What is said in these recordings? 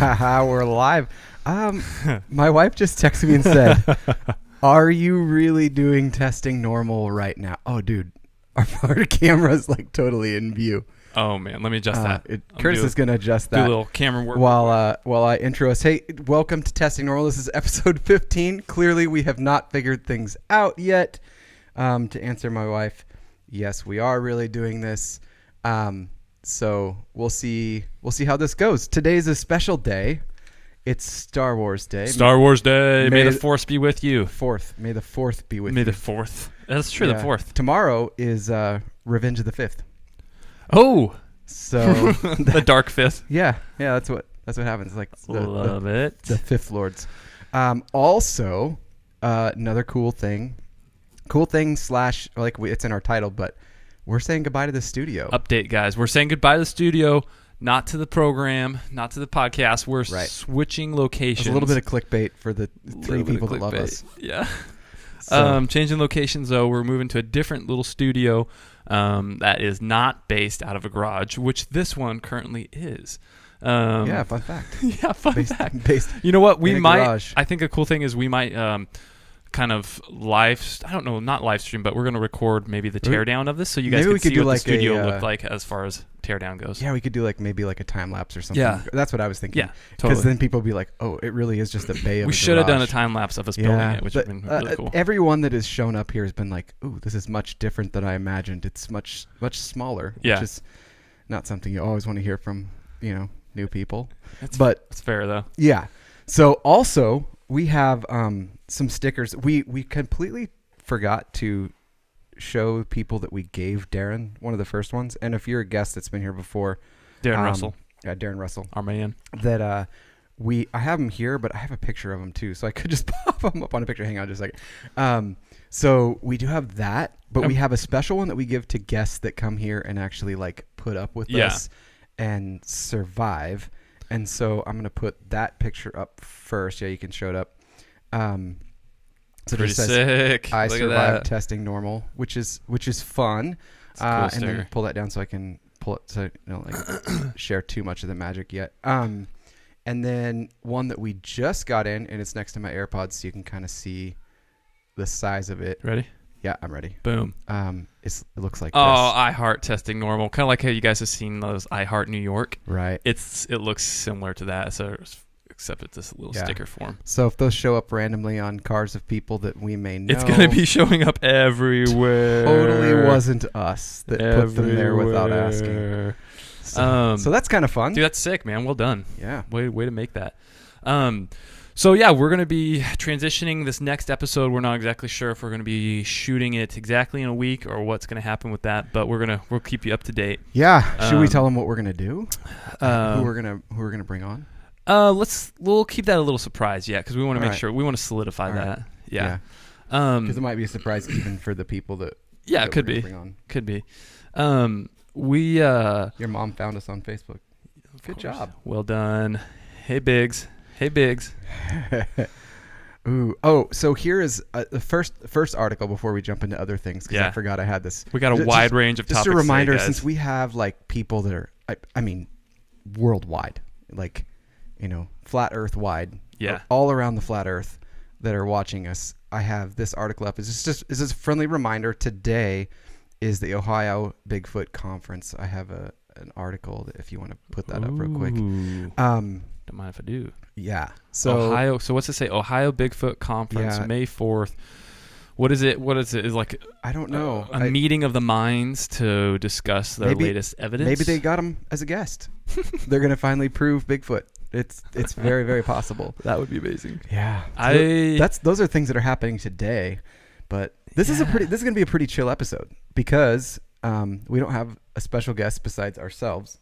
We're live. My wife just texted me and said, "Are you really doing testing normal right now?" Oh, dude, our camera's like totally in view. Oh man, let me adjust that. Curtis is going to adjust that. Do a little camera work while I intro us. Hey, welcome to Testing Normal. This is episode 15. Clearly, we have not figured things out yet. To answer my wife, yes, we are really doing this. So we'll see how this goes. Today's a special day. It's Star Wars Day. Star Wars Day. May the Force be with you. May the 4th be with you. May the 4th. That's true. Yeah. The 4th. Tomorrow is Revenge of the 5th. Oh, so the Dark 5th. Yeah. That's what happens. Like Love it. The 5th Lords. Also, another cool thing slash like it's in our title, but we're saying goodbye to the studio. Update, guys. We're saying goodbye to the studio, not to the program, not to the podcast. We're switching locations. There's a little bit of clickbait for the three people that love us. Yeah. So. Changing locations, though. We're moving to a different little studio that is not based out of a garage, which this one currently is. Fun fact. Fact. You know what? We might. Garage. I think a cool thing is we might kind of not live stream, but we're going to record maybe the teardown of this, so you guys can see what the studio looked like as far as teardown goes. Yeah, we could do maybe a time lapse or something. Yeah, that's what I was thinking. Yeah, totally. Because then people would be like, "Oh, it really is just a bay of." We should have done a time lapse of us building it, which would have been really cool. Everyone that has shown up here has been like, "Ooh, this is much different than I imagined. It's much smaller." Yeah, which is not something you always want to hear from new people. It's fair though. Yeah. So also we have some stickers. We completely forgot to show people that we gave Darren, one of the first ones. And if you're a guest that's been here before, Darren Russell. Yeah, Darren Russell. Our man. That I have him here, but I have a picture of him too. So I could just pop him up on a picture. Hang on just a second. So we do have that, but we have a special one that we give to guests that come here and actually put up with us and survive. And so I'm going to put that picture up first. Yeah, you can show it up. So pretty sick. I survived testing normal, which is fun. Cool and then pull that down so I can pull it so share too much of the magic yet. And then one that we just got in, and it's next to my AirPods, so you can kind of see the size of it. Ready? Yeah, I'm ready. Boom. It looks like this. iHeart testing normal. Kind of like how you guys have seen those iHeart New York. Right. It looks similar to that, so except it's this little sticker form. So if those show up randomly on cars of people that we may know, it's going to be showing up everywhere. Totally wasn't us that put them there without asking. So that's kind of fun. Dude, that's sick, man. Well done. Yeah. Way to make that. So yeah, we're going to be transitioning this next episode. We're not exactly sure if we're going to be shooting it exactly in a week or what's going to happen with that, but we'll keep you up to date. Yeah. Should we tell them what we're going to do? Who we're going to bring on? We'll keep that a little surprise, because we want to make sure we want to solidify that. Yeah. Because it might be a surprise even for the people that. Yeah, that could be. Bring on. Could be. Your mom found us on Facebook. Good job. Well done. Hey Biggs. Ooh. Oh, so here is the first article before we jump into other things, because I forgot I had this. We got a wide range of topics. Just a reminder, today, since we have people that are, I mean, worldwide, flat Earth wide, all around the flat Earth that are watching us. I have this article up. Is this a friendly reminder? Today is the Ohio Bigfoot Conference. I have an article that if you want to put that up real quick. Don't mind if I do. Yeah. So Ohio. So what's it say? Ohio Bigfoot Conference, May 4th. What is it? Is I don't know. A meeting of the minds to discuss their latest evidence. Maybe they got him as a guest. They're gonna finally prove Bigfoot. It's very, very possible. That would be amazing. Yeah. Those are things that are happening today, but this is gonna be a pretty chill episode because we don't have a special guest besides ourselves.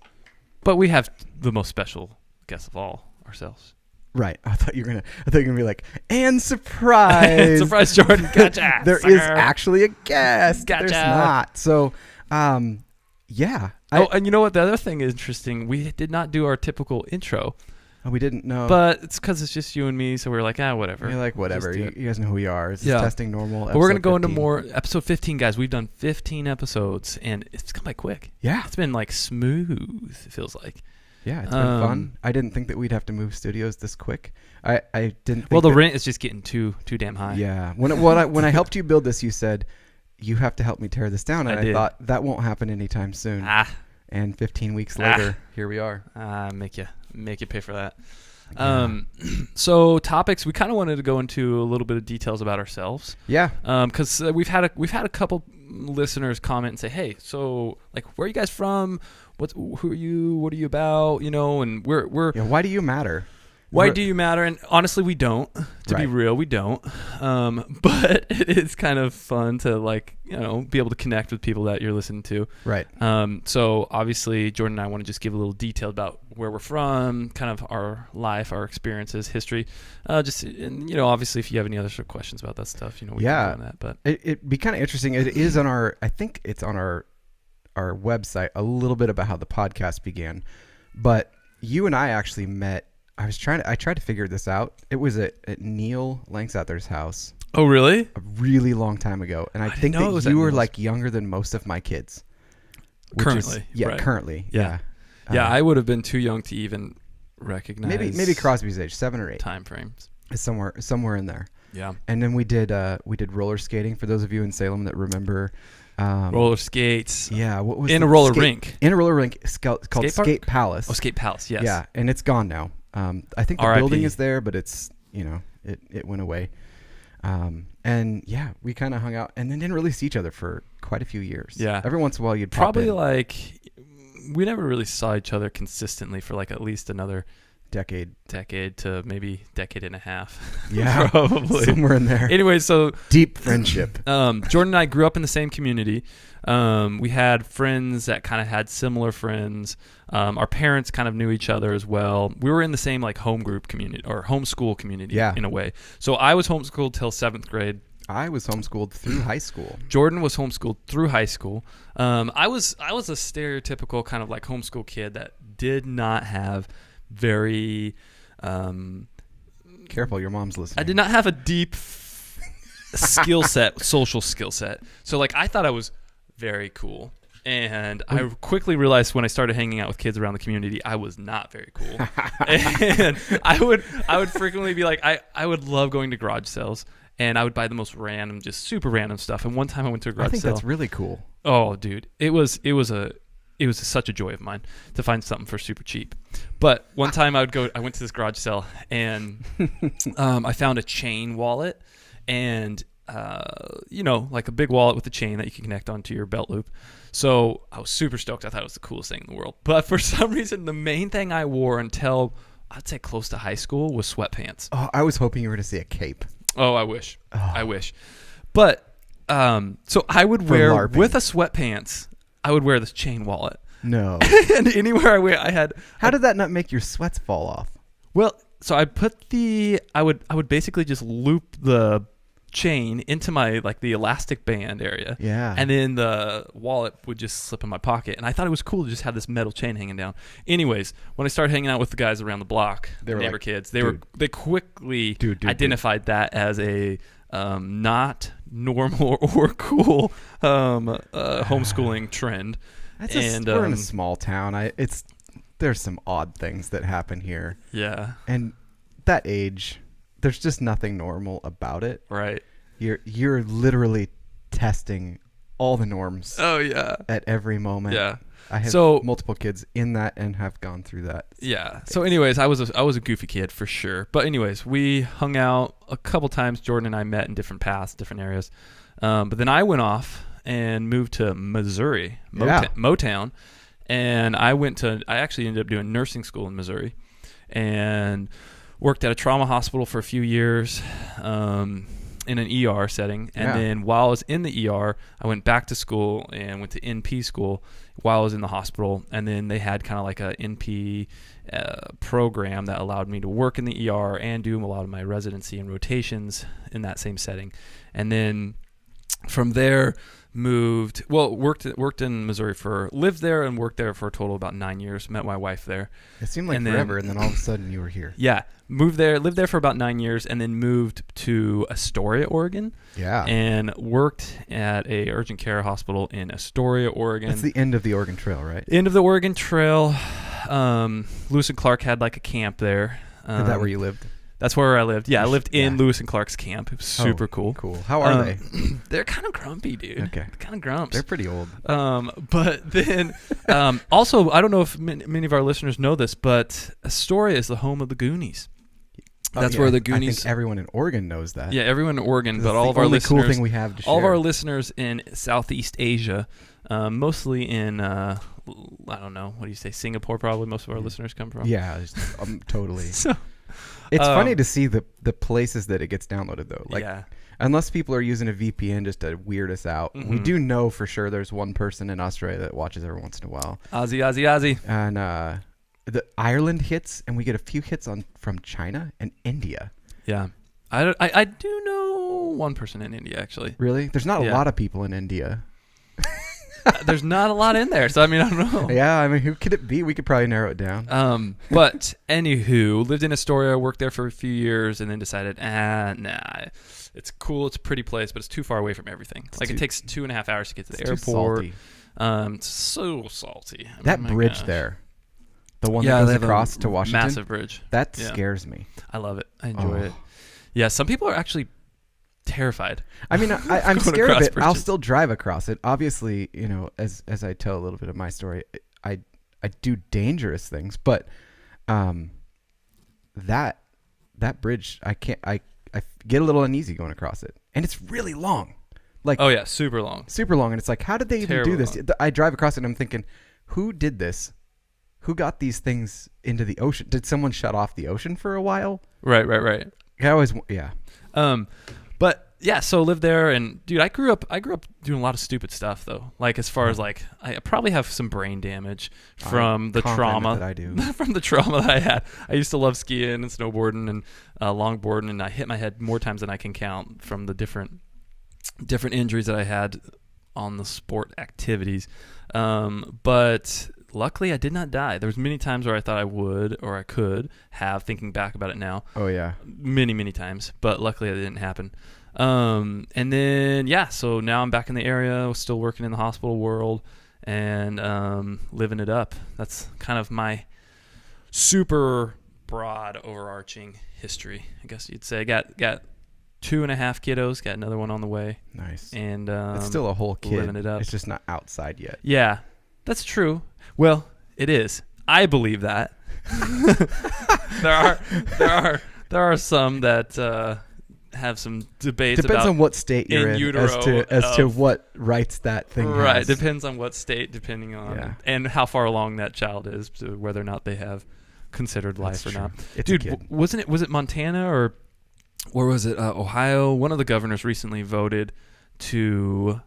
But we have the most special guest of all, ourselves. Right. I thought you were gonna be like, and surprise, surprise, Jordan. Gotcha. There is actually a guest. Gotcha. There's not. So, yeah. And you know what? The other thing is interesting. We did not do our typical intro. Oh, we didn't know. But it's because it's just you and me, so we're like, whatever. You're like, whatever. You guys know who we are. It's testing normal. But we're going to go into more. Episode 15, guys. We've done 15 episodes, and it's come by quick. Yeah. It's been smooth, it feels like. Yeah, it's been fun. I didn't think that we'd have to move studios this quick. I didn't think well, the rent is just getting too damn high. Yeah. When I helped you build this, you said, you have to help me tear this down. And I thought, that won't happen anytime soon. And 15 weeks later, here we are. Make you pay for that. Yeah. So topics, we kind of wanted to go into a little bit of details about ourselves. Yeah. Because we've had a couple listeners comment and say, hey, so like, where are you guys from? Who are you? What are you about? You know, and we're why do you matter? Why do you matter? And honestly, we don't. To be real, we don't. But it is kind of fun to, like, you know, be able to connect with people that you're listening to. Right. So obviously, Jordan and I want to just give a little detail about where we're from, kind of our life, our experiences, history. And, you know, obviously, if you have any other sort of questions about that stuff, you know, we can go on that. But it'd be kind of interesting. It is on I think it's on our website, a little bit about how the podcast began. But you and I actually met. I tried to figure this out. It was at Neil Langsather's house. Oh, really? A really long time ago. And I think that you were like younger than most of my kids. Currently. Currently. Yeah. I would have been too young to even recognize. Maybe Crosby's age, 7 or 8. Time frames. Somewhere in there. Yeah. And then we did roller skating, for those of you in Salem that remember. Roller skates. Yeah. What was in a roller rink? In a roller rink called Skate Palace. Oh, Skate Palace, yes. Yeah, and it's gone now. I think the building is there, but it's, you know, it went away. And yeah, we kind of hung out and then didn't really see each other for quite a few years. Yeah. Every once in a while you'd probably pop in. Like, we never really saw each other consistently for like at least another decade to maybe decade and a half. Yeah. Probably. Somewhere in there. Anyway, so deep friendship. Jordan and I grew up in the same community. We had friends that kind of had similar friends. Our parents kind of knew each other as well. We were in the same like home group community or homeschool community in a way. So I was homeschooled till 7th grade. I was homeschooled through high school. Jordan was homeschooled through high school. I was a stereotypical kind of like homeschool kid that did not have very careful, your mom's listening. I did not have a deep social skill set. So like I thought I was very cool. And I quickly realized when I started hanging out with kids around the community, I was not very cool. And I would frequently be like, I would love going to garage sales, and I would buy the most random, just super random stuff. And one time I went to a garage sale. I think that's really cool. Oh, dude, it was such a joy of mine to find something for super cheap. But one time I went to this garage sale, and I found a chain wallet, and you know, like a big wallet with a chain that you can connect onto your belt loop. So I was super stoked. I thought it was the coolest thing in the world. But for some reason, the main thing I wore until I'd say close to high school was sweatpants. Oh, I was hoping you were to say a cape. Oh, I wish. I wish. But so I would wear LARPing. With a sweatpants, I would wear this chain wallet. No. And anywhere I went, I had. How did that not make your sweats fall off? Well, so I would basically just loop the chain into my like the elastic band area. Yeah. And then the wallet would just slip in my pocket. And I thought it was cool to just have this metal chain hanging down. Anyways, when I started hanging out with the guys around the block, the neighbor kids, they quickly identified that as a not normal or cool homeschooling trend. We're in a small town. There's some odd things that happen here. Yeah. And that age, there's just nothing normal about it. Right. You're literally testing all the norms. Oh yeah. At every moment. Yeah. I have multiple kids in that and have gone through that. Yeah. So anyways, I was a goofy kid for sure. But anyways, we hung out a couple times. Jordan and I met in different paths, different areas. But then I went off and moved to Missouri, Motown. And I actually ended up doing nursing school in Missouri, and worked at a trauma hospital for a few years in an ER setting. And then while I was in the ER, I went back to school and went to NP school while I was in the hospital. And then they had kind of like a NP program that allowed me to work in the ER and do a lot of my residency and rotations in that same setting. And then from there, worked in Missouri lived there and worked there for a total of about 9 years. Met my wife there. It seemed like forever, and then all of a sudden you were here. Yeah, lived there for about 9 years, and then moved to Astoria, Oregon. Yeah, and worked at a urgent care hospital in Astoria, Oregon. That's the end of the Oregon Trail, right? End of the Oregon Trail. Lewis and Clark had like a camp there. Is that where you lived? That's where I lived. Yeah, I lived in Lewis and Clark's camp. It was super cool. Cool. How are they? They're kind of grumpy, dude. Okay. Kind of grumps. They're pretty old. But then, also, I don't know if many of our listeners know this, but Astoria is the home of the Goonies. That's where the Goonies. I think everyone in Oregon knows that. Yeah, everyone in Oregon, This but is all the of our only listeners. cool thing we have to share. All of our listeners in Southeast Asia, mostly in I don't know, what do you say, Singapore? Probably most of our listeners come from. Yeah, totally. So, it's funny to see the places that it gets downloaded though. Like, yeah. unless people are using a VPN just to weird us out, we do know for sure there's one person in Australia that watches every once in a while. Ozzy. And the Ireland hits, and we get a few hits from China and India. Yeah, I do know one person in India actually. Really? There's not a lot of people in India. There's not a lot in there, so I mean, I don't know. Yeah, I mean, who could it be? We could probably narrow it down. But anywho, lived in Astoria, worked there for a few years, and then decided, nah, it's cool, it's a pretty place, but it's too far away from everything. It takes 2.5 hours to get to the airport. Too salty. It's so salty. That bridge there, the one that goes across to Washington, massive bridge. That scares me. I love it. I enjoy it. Yeah, some people are actually terrified. I mean, I'm scared of it. Bridges. I'll still drive across it. Obviously, as I tell a little bit of my story, I do dangerous things, but that bridge, I get a little uneasy going across it, and it's really long. Like, oh yeah, super long, and it's like, how did they even do this? Long. I drive across it, and I'm thinking, who did this? Who got these things into the ocean? Did someone shut off the ocean for a while? Right. But yeah, so lived there, and dude, I grew up doing a lot of stupid stuff though. Like, as far as like, I probably have some brain damage from the trauma that I do. from the trauma that I had. I used to love skiing and snowboarding and longboarding, and I hit my head more times than I can count from the different injuries that I had on the sport activities. But luckily, I did not die. There was many times where I thought I would or I could have, thinking back about it now. Oh, yeah. Many times. But luckily, it didn't happen. And then, so now I'm back in the area, still working in the hospital world and living it up. That's kind of my super broad, overarching history, I guess you'd say. Got 2.5 kiddos, got another one on the way. Nice. And it's still a whole kid. Living it up. It's just not outside yet. Yeah, that's true. Well, it is. I believe that. there are some that have some debates. Depends about on what state you're in as to what rights that thing has. Right, depends on what state, depending on and how far along that child is, to whether or not they have considered life or not. Dude, was it Montana or was it Ohio? One of the governors recently voted to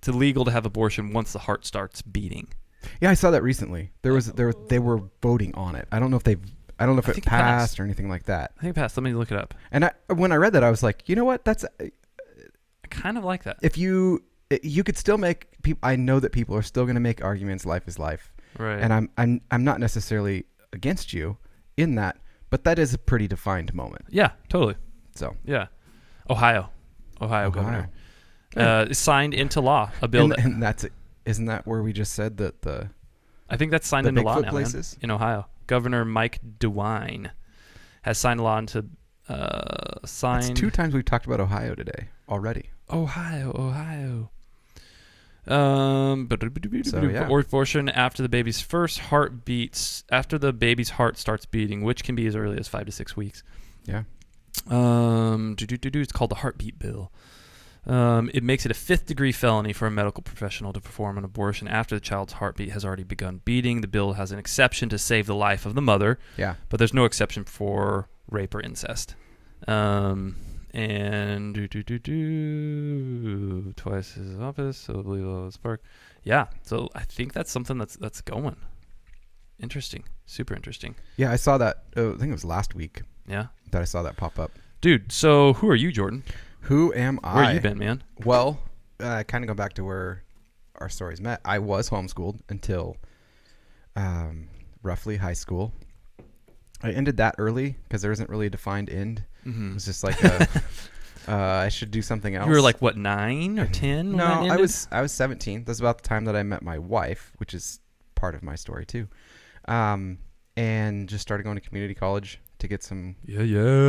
legal to have abortion once the heart starts beating. Yeah, I saw that recently. They were voting on it. I don't know if it passed or anything like that. I think it passed. Let me look it up. And when I read that, I was like, you know what? I kind of like that. If you could still make people, I know that people are still going to make arguments. Life is life, right? And I'm not necessarily against you in that, but that is a pretty defined moment. Yeah, totally. So yeah, Ohio governor signed into law a bill, and that's it. Isn't that where we just said that I think that's signed into law now, places? In Ohio. Governor Mike DeWine has signed a law into It's 2 times we've talked about Ohio today already. Ohio. Abortion after the baby's heart starts beating, which can be as early as 5 to 6 weeks. Yeah. It's called the Heartbeat Bill. It makes it a 5th-degree felony for a medical professional to perform an abortion after the child's heartbeat has already begun beating. The bill has an exception to save the life of the mother, but there's no exception for rape or incest. And twice his office, so I believe it'll spark. Yeah, so I think that's something that's going. Interesting, super interesting. Yeah, I saw that. I think it was last week. Yeah, that I saw that pop up. Dude, so who are you, Jordan? Who am I? Where have you been, man? Well, kind of go back to where our stories met. I was homeschooled until roughly high school. I ended that early because there isn't really a defined end. Mm-hmm. It was just like I should do something else. You were like, what, 9 or 10? No, I was 17. That's about the time that I met my wife, which is part of my story too. And just started going to community college to get some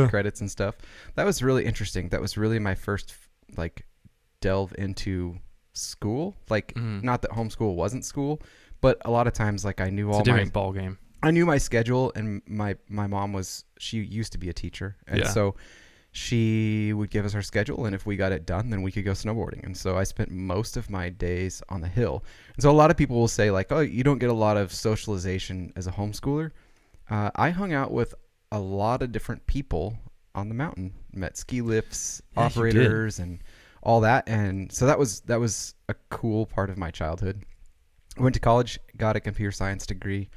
credits and stuff. That was really interesting. That was really my first like delve into school. Like not that homeschool wasn't school, but a lot of times like I knew it's all a different ball game. I knew my schedule, and my mom she used to be a teacher, and so she would give us our schedule, and if we got it done, then we could go snowboarding. And so I spent most of my days on the hill. And so a lot of people will say like, oh, you don't get a lot of socialization as a homeschooler. I hung out with a lot of different people on the mountain, met ski lifts, operators, and all that. And so that was a cool part of my childhood. I went to college, got a computer science degree.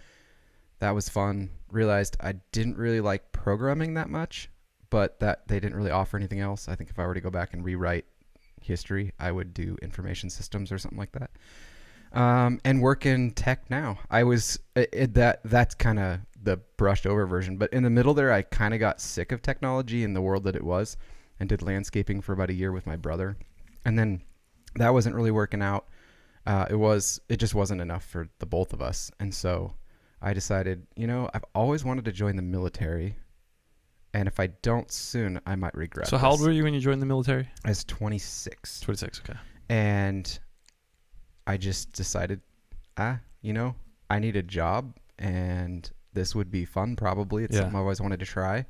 That was fun. Realized I didn't really like programming that much, but that they didn't really offer anything else. I think if I were to go back and rewrite history, I would do information systems or something like that. And work in tech now. I was that's kind of the brushed over version, but in the middle there, I kind of got sick of technology and the world that it was, and did landscaping for about a year with my brother, and then that wasn't really working out. It just wasn't enough for the both of us, and so I decided, I've always wanted to join the military. And if I don't soon, I might regret. So how old were you when you joined the military? I was 26. 26, okay. And I just decided, I need a job, and this would be fun probably. It's something I always wanted to try.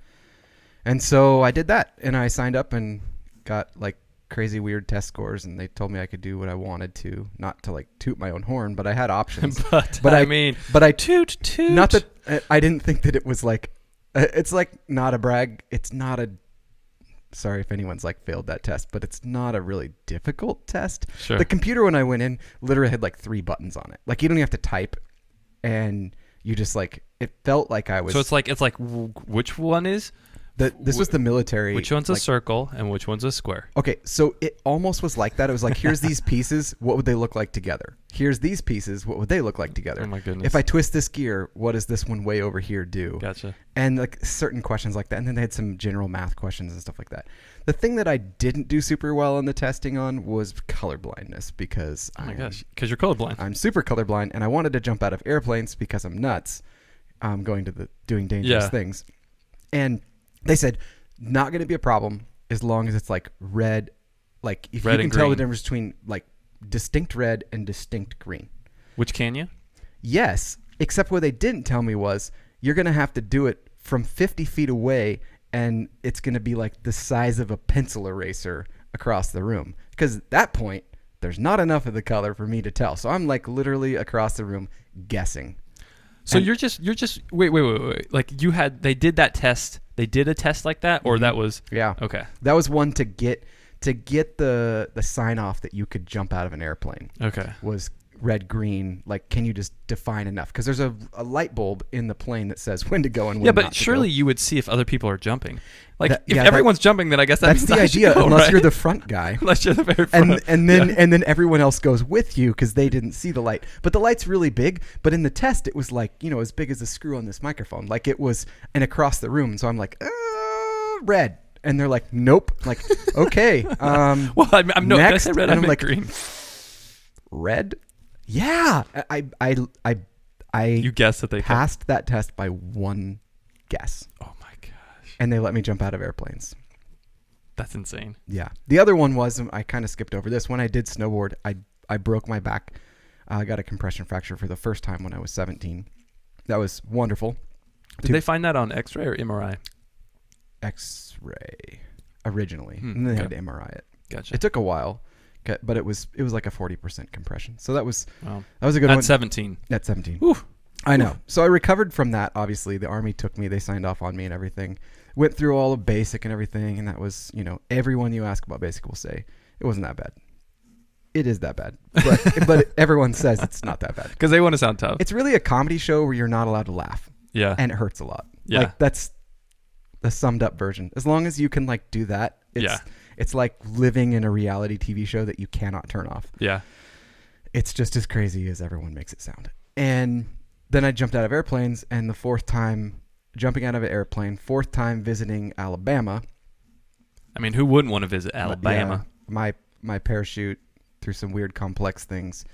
And so I did that, and I signed up and got like crazy weird test scores, and they told me I could do what I wanted to, not to like toot my own horn, but I had options. but I toot. Not that I didn't think that it was like, it's like not a brag. It's not a, sorry if anyone's like failed that test, but it's not a really difficult test. Sure. The computer when I went in literally had like 3 buttons on it. Like you don't even have to type, and you just like, it felt like I was. So it's like which one is? This was the military. Which one's a circle and which one's a square? Okay, so it almost was like that. It was like, here's these pieces. What would they look like together? Here's these pieces. What would they look like together? Oh my goodness. If I twist this gear, what does this one way over here do? Gotcha. And like certain questions like that. And then they had some general math questions and stuff like that. The thing that I didn't do super well in the testing on was color blindness, because because you're colorblind. I'm super colorblind, and I wanted to jump out of airplanes because I'm nuts. Doing dangerous things. And they said, not going to be a problem as long as it's like red. Like if red you can tell the difference between like distinct red and distinct green. Which can you? Yes. Except what they didn't tell me was you're going to have to do it from 50 feet away, and it's going to be like the size of a pencil eraser across the room. Because at that point, there's not enough of the color for me to tell. So I'm like literally across the room guessing. So you're just wait. Like they did that test. They did a test like that, or that was okay. That was one to get the sign off that you could jump out of an airplane. Okay. Was red, green. Like, can you just define enough? Because there's a light bulb in the plane that says when to go and when not to go. Yeah, but surely you would see if other people are jumping. Like if everyone's jumping, then I guess that's the idea. Unless you're the front guy, unless you're the very front, and then everyone else goes with you because they didn't see the light. But the light's really big. But in the test, it was like as big as a screw on this microphone. Like it was, and across the room. So I'm like, red, and they're like, nope. I'm like, okay. Well, I'm no. Next, I said red. I'm like green. Red. Yeah, I. You guessed that they passed that test by one guess. Oh my gosh! And they let me jump out of airplanes. That's insane. Yeah. The other one was, I kind of skipped over this. When I did snowboard, I broke my back. I got a compression fracture for the first time when I was 17. That was wonderful. Did they find that on X-ray or MRI? X-ray originally, and then they had to MRI it. Gotcha. It took a while. But it was like a 40% compression. So that was a good one. At 17. At 17. Oof. I know. So I recovered from that. Obviously, the Army took me. They signed off on me and everything. Went through all of basic and everything, and that was, everyone you ask about basic will say it wasn't that bad. It is that bad, but everyone says it's not that bad because they want to sound tough. It's really a comedy show where you're not allowed to laugh. Yeah, and it hurts a lot. Yeah, like that's the summed up version. As long as you can like do that, it's like living in a reality TV show that you cannot turn off. Yeah. It's just as crazy as everyone makes it sound. And then I jumped out of airplanes, and the fourth time jumping out of an airplane, fourth time visiting Alabama. I mean, who wouldn't want to visit Alabama? Yeah, my parachute, through some weird complex things,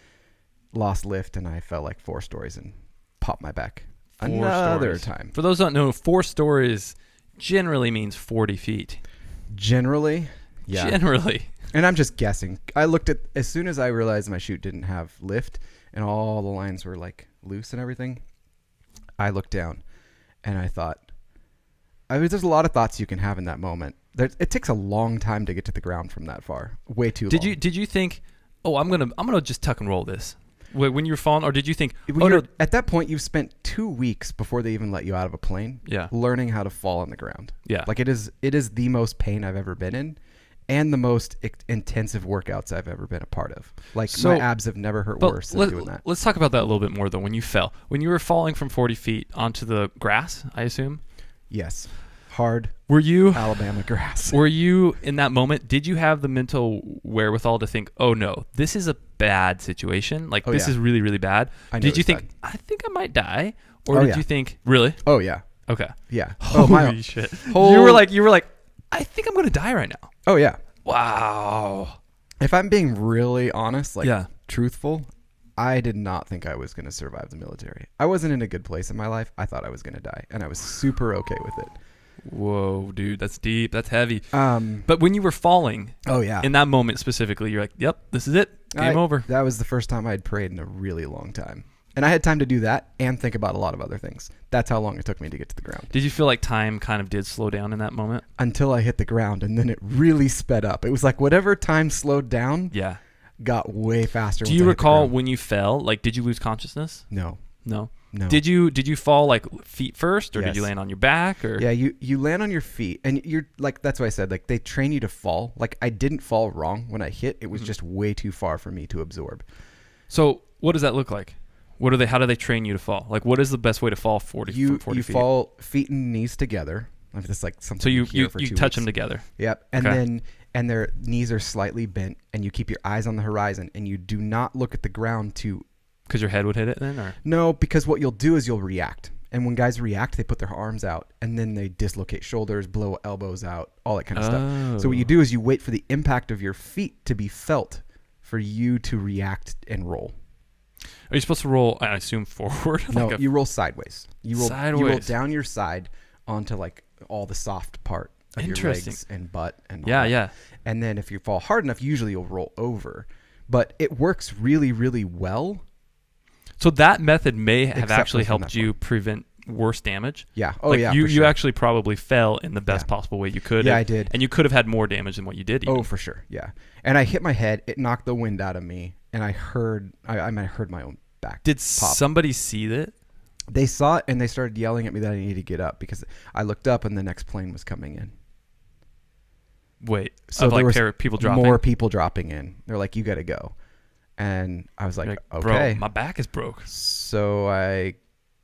lost lift, and I fell like 4 stories and popped my back. Another time. For those who don't know, 4 stories generally means 40 feet. Generally, yeah. Generally. And I'm just guessing. I looked at, as soon as I realized my chute didn't have lift and all the lines were like loose and everything, I looked down and I thought, there's a lot of thoughts you can have in that moment. It takes a long time to get to the ground from that far. Way too long. Did you think, oh, I'm gonna just tuck and roll this when you were falling, or did you think, at that point you've spent 2 weeks before they even let you out of a plane, learning how to fall on the ground. Yeah, like it is the most pain I've ever been in, and the most intensive workouts I've ever been a part of. Like my abs have never hurt worse than doing that. Let's talk about that a little bit more though. When you fell, when you were falling from 40 feet onto the grass, I assume. Yes. Hard. Were you Alabama grass? Were you in that moment? Did you have the mental wherewithal to think, "Oh no, this is a bad situation. Like this is really, really bad." Did you think, "I think I might die," or did you think, "Really?" Oh yeah. Okay. Yeah. Holy shit! You were like, "I think I'm gonna die right now." Oh yeah. Wow. If I'm being really honest, truthful, I did not think I was gonna survive the military. I wasn't in a good place in my life. I thought I was gonna die, and I was super okay with it. Whoa, dude, that's deep. That's heavy. But when you were falling, in that moment specifically, you're like, "Yep, this is it. Game over." That was the first time I'd prayed in a really long time, and I had time to do that and think about a lot of other things. That's how long it took me to get to the ground. Did you feel like time kind of did slow down in that moment? Until I hit the ground, and then it really sped up. It was like whatever time slowed down, got way faster. Do you recall when you fell? Like, did you lose consciousness? No. No. Did you fall like feet first, or did you land on your back? Or yeah, you land on your feet, and you're like, that's why I said, like, they train you to fall. Like, I didn't fall wrong when I hit. It was just way too far for me to absorb. So what does that look like? How do they train you to fall? Like, what is the best way to fall 40 feet? You fall feet and knees together. That's like something. So you touch weeks. them together. Yep, and then their knees are slightly bent, and you keep your eyes on the horizon, and you do not look at the ground to. Because your head would hit it then? Or? No, because what you'll do is you'll react. And when guys react, they put their arms out, and then they dislocate shoulders, blow elbows out, all that kind of stuff. So what you do is you wait for the impact of your feet to be felt for you to react and roll. Are you supposed to roll, I assume, forward? No, you roll sideways. You roll down your side onto like all the soft part of your legs and butt. And all that. And then if you fall hard enough, usually you'll roll over. But it works really, really well. So that method may have actually helped you prevent worse damage. Yeah. You actually probably fell in the best possible way you could. Yeah, I did. And you could have had more damage than what you did. Even. Oh, for sure. Yeah. And I hit my head. It knocked the wind out of me, and I heard my own back. Did pop. Somebody see that? They saw it, and they started yelling at me that I needed to get up because I looked up, and the next plane was coming in. Wait. So there was people dropping? More people dropping in. They're like, "You got to go." And I was like, okay. Bro, my back is broke. So I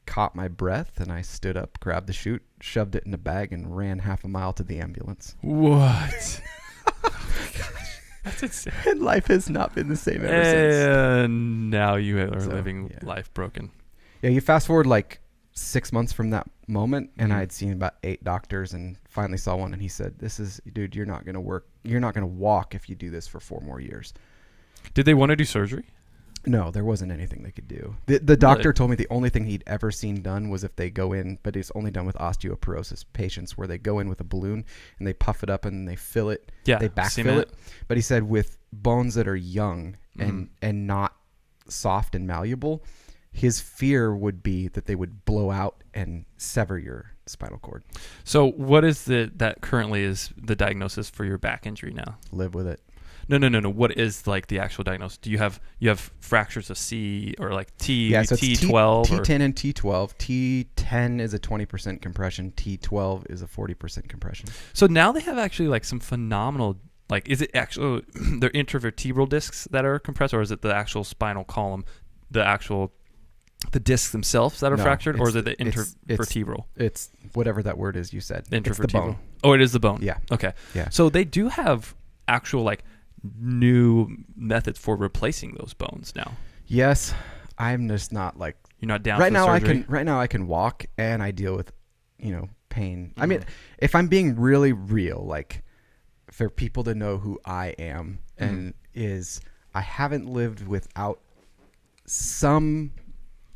caught my breath and I stood up, grabbed the chute, shoved it in a bag, and ran half a mile to the ambulance. What? Oh my gosh. That's insane. And life has not been the same ever since. And now you are living life broken. Yeah, you fast forward like 6 months from that moment, and I had seen about 8 doctors and finally saw one, and he said, dude, you're not going to work. You're not going to walk if you do this for 4 more years. Did they want to do surgery? No, there wasn't anything they could do. The doctor told me the only thing he'd ever seen done was if they go in, but it's only done with osteoporosis patients where they go in with a balloon and they puff it up and they fill it. Yeah, they backfill it. But he said with bones that are young and not soft and malleable, his fear would be that they would blow out and sever your spinal cord. So what is that currently is the diagnosis for your back injury now? Live with it. No. What is like the actual diagnosis? Do you have fractures of C or like T? Yeah, so T12, T10 and T12. T10 is a 20% compression. T12 is a 40% compression. So now they have actually like some phenomenal. Like, is it actually they're intervertebral discs that are compressed, or is it the actual spinal column, the discs themselves that are fractured, or is it the intervertebral? It's whatever that word is you said. Intervertebral. It's the bone. Oh, it is the bone. Yeah. Okay. Yeah. So they do have actual like new methods for replacing those bones now. Yes, I'm just not like you're not down right for now. surgery? Right now I can walk and I deal with pain. I mean, if I'm being really real, like for people to know who I am and is I haven't lived without some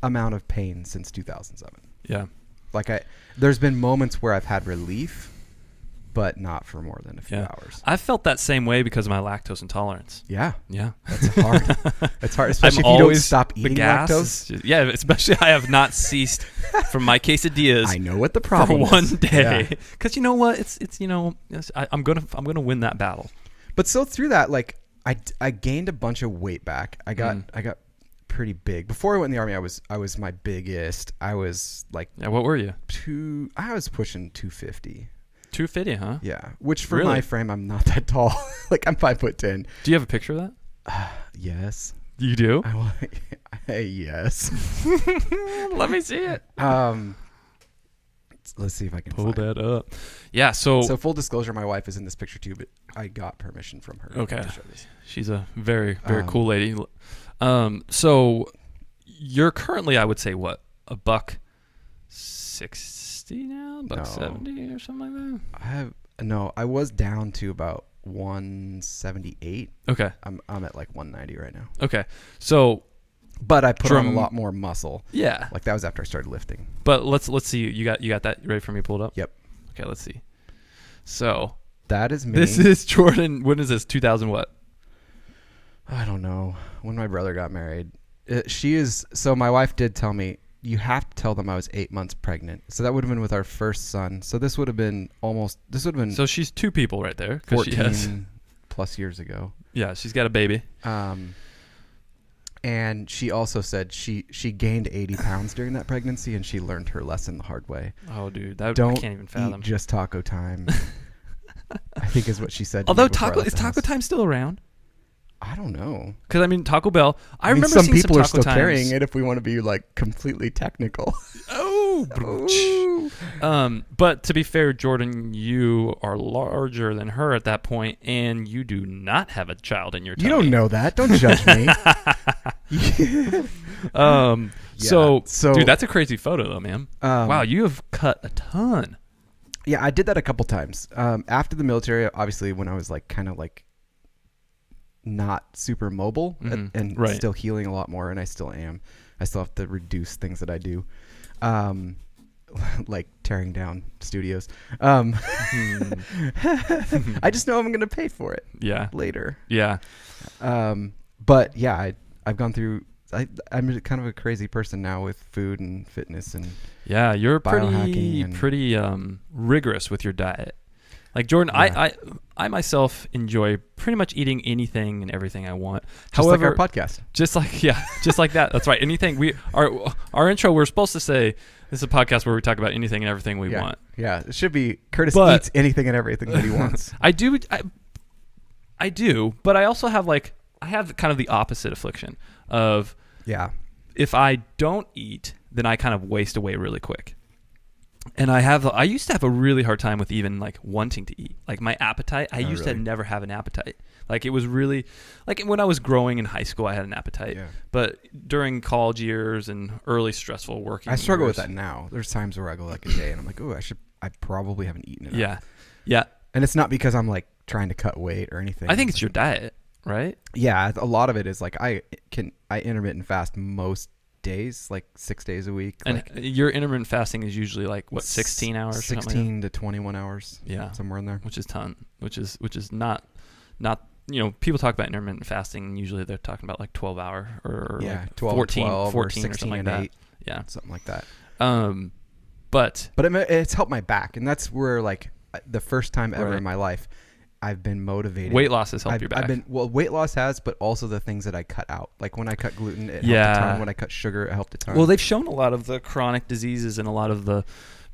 amount of pain since 2007. Yeah. Like there's been moments where I've had relief, but not for more than a few hours. I felt that same way because of my lactose intolerance. Yeah. Yeah. That's hard. It's hard, especially if you don't stop eating lactose. Yeah, especially I have not ceased from my quesadillas. I know what the problem for is. one day. Because you know what? It's I'm gonna win that battle. But so through that, like I gained a bunch of weight back. I got pretty big. Before I went in the Army, I was my biggest. I was like, what were you? I was pushing 250. 250, huh? Yeah, which for my frame, I'm not that tall. Like I'm 5'10". Do you have a picture of that? Yes. You do? Yes. Let me see it. Let's see if I can pull that up. Yeah. So full disclosure, my wife is in this picture too, but I got permission from her. Okay. To show this. She's a very cool lady. So you're currently, I would say, what, $160 now, $170 or something like that. I was down to about 178. Okay. I'm at like 190 right now. Okay. So, but I put on a lot more muscle. Yeah. Like that was after I started lifting. But let's see. You got that ready for me pulled up? Yep. Okay, let's see. So that is me. This is Jordan. When is this? 2000 what? I don't know. When my brother got married. So my wife did tell me, you have to tell them I was 8 months pregnant. So that would have been with our first son. So this would have been So she's two people right there. 14 plus years ago. Yeah, she's got a baby. And she also said she gained 80 pounds during that pregnancy, and she learned her lesson the hard way. Oh, dude, I can't even fathom. Eat just taco time. I think is what she said. Although is taco time still around? I don't know. Because, Taco Bell, I remember some seeing people some are still times. carrying it if we want to be, like, completely technical. But to be fair, Jordan, you are larger than her at that point, and you do not have a child in your tummy. You don't know that. Don't judge me. So, dude, that's a crazy photo, though, man. Wow, you have cut a ton. Yeah, I did that a couple times. After the military, obviously, when I was, like, kind of, like, not super mobile and still healing a lot more, and I still am. I still have to reduce things that I do, like tearing down studios. I just know I'm going to pay for it. Later. Yeah. But yeah, I've gone through. I'm kind of a crazy person now with food and fitness and you're biohacking pretty rigorous with your diet. Like Jordan, I myself enjoy pretty much eating anything and everything I want. However, like our podcast. Just like that. That's right. Anything our intro, we're supposed to say this is a podcast where we talk about anything and everything we want. Yeah, it should be Curtis eats anything and everything that he wants. I do, but I also have I have kind of the opposite affliction of if I don't eat, then I kind of waste away really quick. And I used to have a really hard time with even wanting to eat. Like my appetite, I used to never have an appetite. Like it was really when I was growing in high school, I had an appetite. Yeah. But during college years and early stressful working, I struggle with that now. There's times where I go a day and I'm like, oh, I probably haven't eaten enough. Yeah. Yeah. And it's not because I'm trying to cut weight or anything. I think it's your diet, right? Yeah. A lot of it is I intermittent fast most days, 6 days a week. And your intermittent fasting is usually 16 hours? 16 to 21 hours. Yeah. Somewhere in there. Which is which is not people talk about intermittent fasting and usually they're talking about 12 hour or 12 14 or 14 or something like that. 8, yeah. Something like that. But it's helped my back, and that's where the first time ever in my life I've been motivated. Weight loss has helped your back. Weight loss has, but also the things that I cut out. Like when I cut gluten, it helped a ton. When I cut sugar, it helped a ton. Well, they've shown a lot of the chronic diseases and a lot of the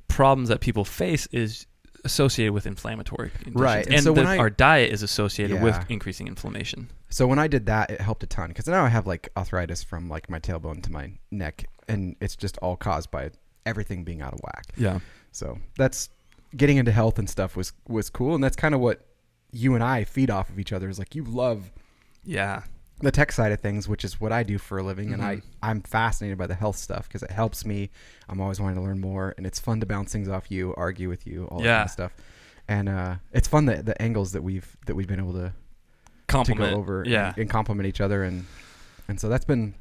problems that people face is associated with inflammatory conditions. Right. And so our diet is associated with increasing inflammation. So when I did that, it helped a ton. Because now I have arthritis from my tailbone to my neck. And it's just all caused by everything being out of whack. Yeah. So that's getting into health and stuff was cool. And that's kind of what you and I feed off of each other, is you love the tech side of things, which is what I do for a living. And I'm fascinated by the health stuff because it helps me. I'm always wanting to learn more, and it's fun to bounce things off you, argue with you, all that kind of stuff. And it's fun that the angles that we've been able to complement go over and complement each other. And so that's been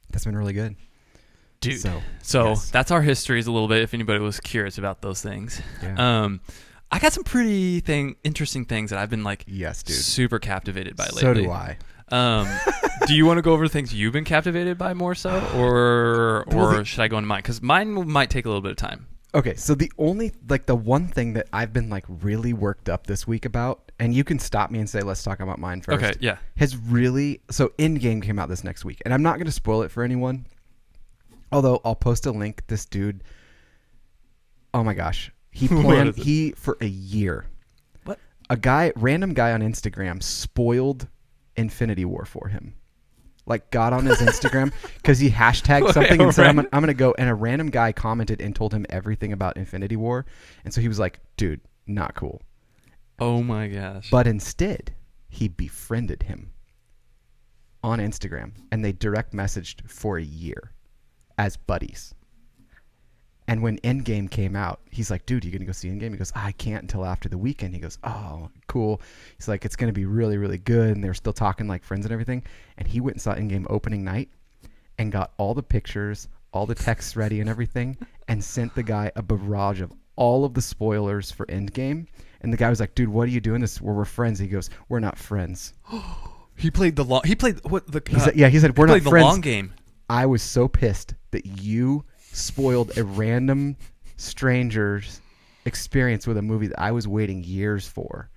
That's been really good. Dude. So yes. That's our histories a little bit, if anybody was curious about those things. Yeah. I got some pretty interesting things that I've been like super captivated by lately. So do I. Do you want to go over things you've been captivated by more so, or should I go into mine? Because mine might take a little bit of time. Okay, so the one thing that I've been like really worked up this week about, and you can stop me and say, let's talk about mine first. Okay, yeah. So Endgame came out this next week, and I'm not going to spoil it for anyone, although I'll post a link. This dude, oh my gosh, he planned, for a year. What? Random guy on Instagram spoiled Infinity War for him. Like got on his Instagram because he hashtagged something and said, I'm going to go. And a random guy commented and told him everything about Infinity War. And so he was like, dude, not cool. Oh my gosh. But instead, he befriended him on Instagram and they direct messaged for a year as buddies. And when Endgame came out, he's like, dude, you going to go see Endgame? He goes, I can't until after the weekend. He goes, oh, cool. He's like, it's going to be really, really good. And they're still talking like friends and everything. And he went and saw Endgame opening night and got all the pictures, all the texts ready and everything, and sent the guy a barrage of all of the spoilers for Endgame. And the guy was like, dude, what are you doing this? We're friends. He goes, we're not friends. He played the long... He played... what? He said, we're not friends. He played the long game. I was so pissed that you spoiled a random stranger's experience with a movie that I was waiting years for,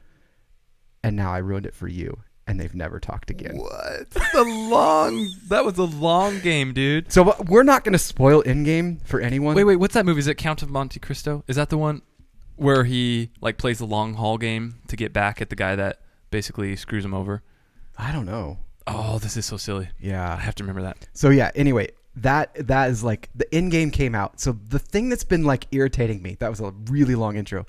and now I ruined it for you, and they've never talked again. What? That was a long game, dude. So we're not going to spoil Endgame for anyone. Wait, what's that movie? Is it Count of Monte Cristo? Is that the one where he like plays the long haul game to get back at the guy that basically screws him over? I don't know. Oh, this is so silly. Yeah. I have to remember that. So yeah, anyway, that is like the Endgame came out. So the thing that's been like irritating me, that was a really long intro,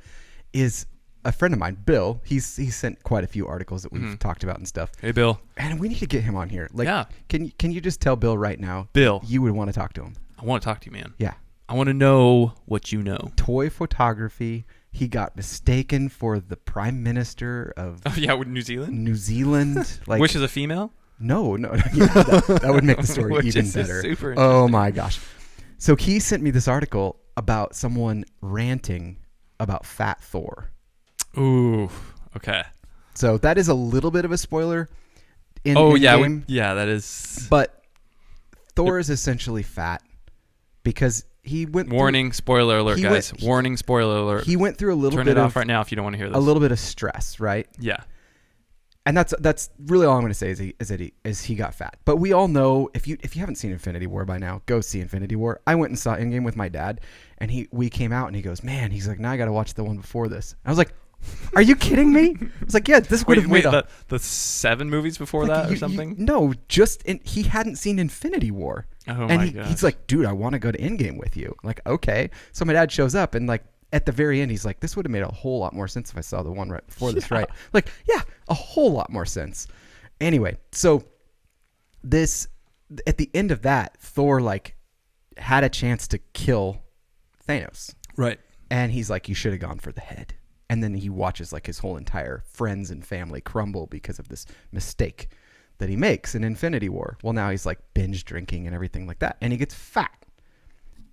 is a friend of mine, Bill. He's sent quite a few articles that we've talked about and stuff. Hey, Bill. And we need to get him on here. Like, yeah. Can you just tell Bill right now? Bill, you would want to talk to him. I want to talk to you, man. Yeah. I want to know what you know. Toy photography. He got mistaken for the prime minister of New Zealand. New Zealand, like, which is a female. No, yeah, that would make the story even better. Super oh my gosh! So he sent me this article about someone ranting about Fat Thor. Ooh, okay. So that is a little bit of a spoiler. Game, that is. But Thor is essentially fat because he went. Warning! Spoiler alert, guys! Warning! Spoiler alert! He went through a little bit. Turn it off right now if you don't want to hear this. A little bit of stress, right? Yeah. And that's really all I'm going to say is he got fat. But we all know, if you haven't seen Infinity War by now, go see Infinity War. I went and saw Endgame with my dad, and we came out and he goes, man, he's like, now I got to watch the one before this. I was like, are you kidding me? I was like, yeah, this would have made the 7 movies before that or something. No, he hadn't seen Infinity War. Oh and my gosh. He's like, dude, I want to go to Endgame with you. I'm like, okay. So my dad shows up and like. At the very end, he's like, this would have made a whole lot more sense if I saw the one right before this, right? Like, yeah, a whole lot more sense. Anyway, so at the end of that, Thor, like, had a chance to kill Thanos. Right. And he's like, you should have gone for the head. And then he watches, like, his whole entire friends and family crumble because of this mistake that he makes in Infinity War. Well, now he's, like, binge drinking and everything like that. And he gets fat.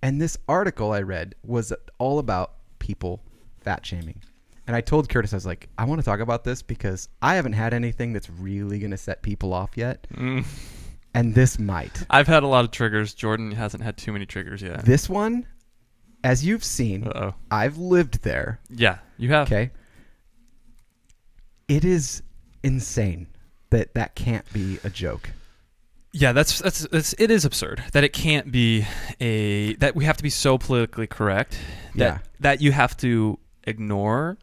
And this article I read was all about people fat shaming. And I told Curtis, I was like, I want to talk about this because I haven't had anything that's really going to set people off yet. And this might. I've had a lot of triggers. Jordan hasn't had too many triggers yet. This one, as you've seen, I've lived there. Yeah, you have. Okay. It is insane that can't be a joke. Yeah, that's it is absurd that it can't be that we have to be so politically correct that you have to ignore.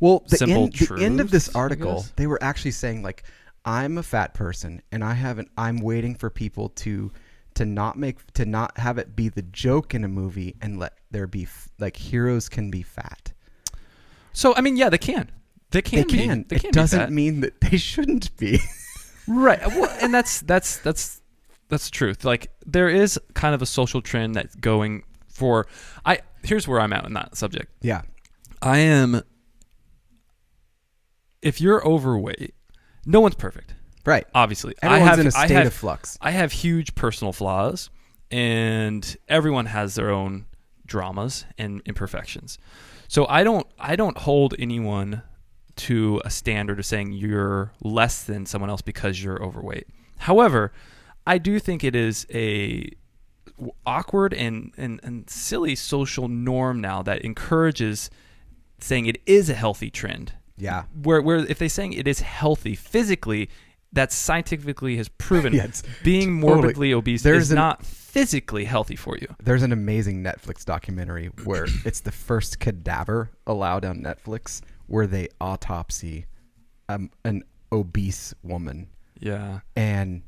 Well, the end of this article, they were actually saying like, I'm a fat person and I'm waiting for people to not have it be the joke in a movie and let there be like heroes can be fat. So I mean, yeah, they can. They can. It doesn't mean that they shouldn't be. Right. Well, and that's the truth. Like there is kind of a social trend that's going for here's where I'm at on that subject. Yeah. I am if you're overweight, no one's perfect. Right. Obviously. Everyone's in a state of flux. I have huge personal flaws, and everyone has their own dramas and imperfections. So I don't hold anyone to a standard of saying you're less than someone else because you're overweight. However, I do think it is a awkward and silly social norm now that encourages saying it is a healthy trend. Yeah. Where if they're saying it is healthy physically, that scientifically has proven being morbidly obese is not physically healthy for you. There's an amazing Netflix documentary where it's the first cadaver allowed on Netflix where they autopsy an obese woman. Yeah. And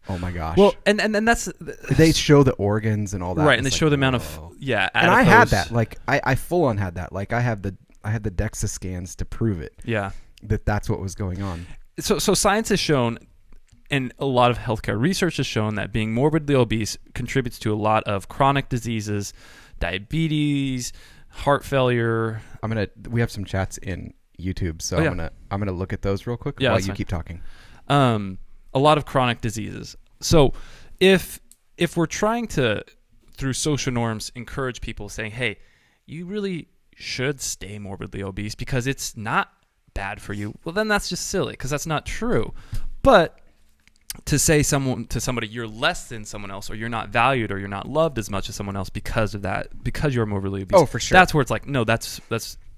oh my gosh. Well, and that's they show the organs and all that. Right, and they show the amount of and I had that. Like I full on had that. Like I had the DEXA scans to prove it. Yeah. That's what was going on. So science has shown, and a lot of healthcare research has shown, that being morbidly obese contributes to a lot of chronic diseases, diabetes, heart failure. We have some chats in YouTube, so I'm gonna look at those real quick while you keep talking. A lot of chronic diseases. So if we're trying to, through social norms, encourage people saying, hey, you really should stay morbidly obese because it's not bad for you, well, then that's just silly because that's not true. But to say to somebody you're less than someone else, or you're not valued, or you're not loved as much as someone else because of that, because you're morbidly obese. Oh, for sure. That's where it's like, no, that's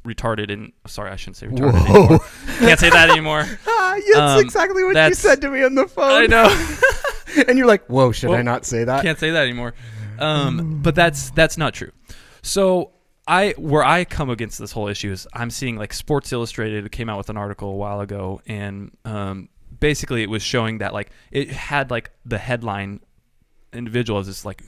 retarded. And sorry, I shouldn't say retarded anymore. Can't say that anymore. That's exactly what you said to me on the phone. I know. And you're like, whoa, should I not say that? Can't say that anymore. But that's not true. So where I come against this whole issue is I'm seeing like Sports Illustrated came out with an article a while ago, and basically it was showing that like it had like the headline individual as this like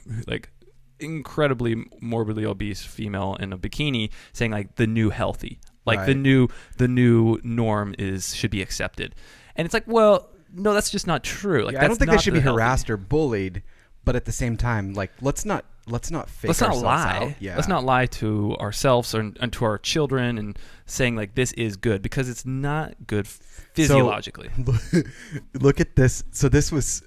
incredibly morbidly obese female in a bikini saying like the new healthy, like the new norm should be accepted. And it's like, well, no, that's just not true. Like, I don't think they should be harassed or bullied, but at the same time, like let's not fake let's not ourselves lie. out. Yeah. Let's not lie to ourselves and to our children and saying like this is good, because it's not good physiologically. So, look at this. So this was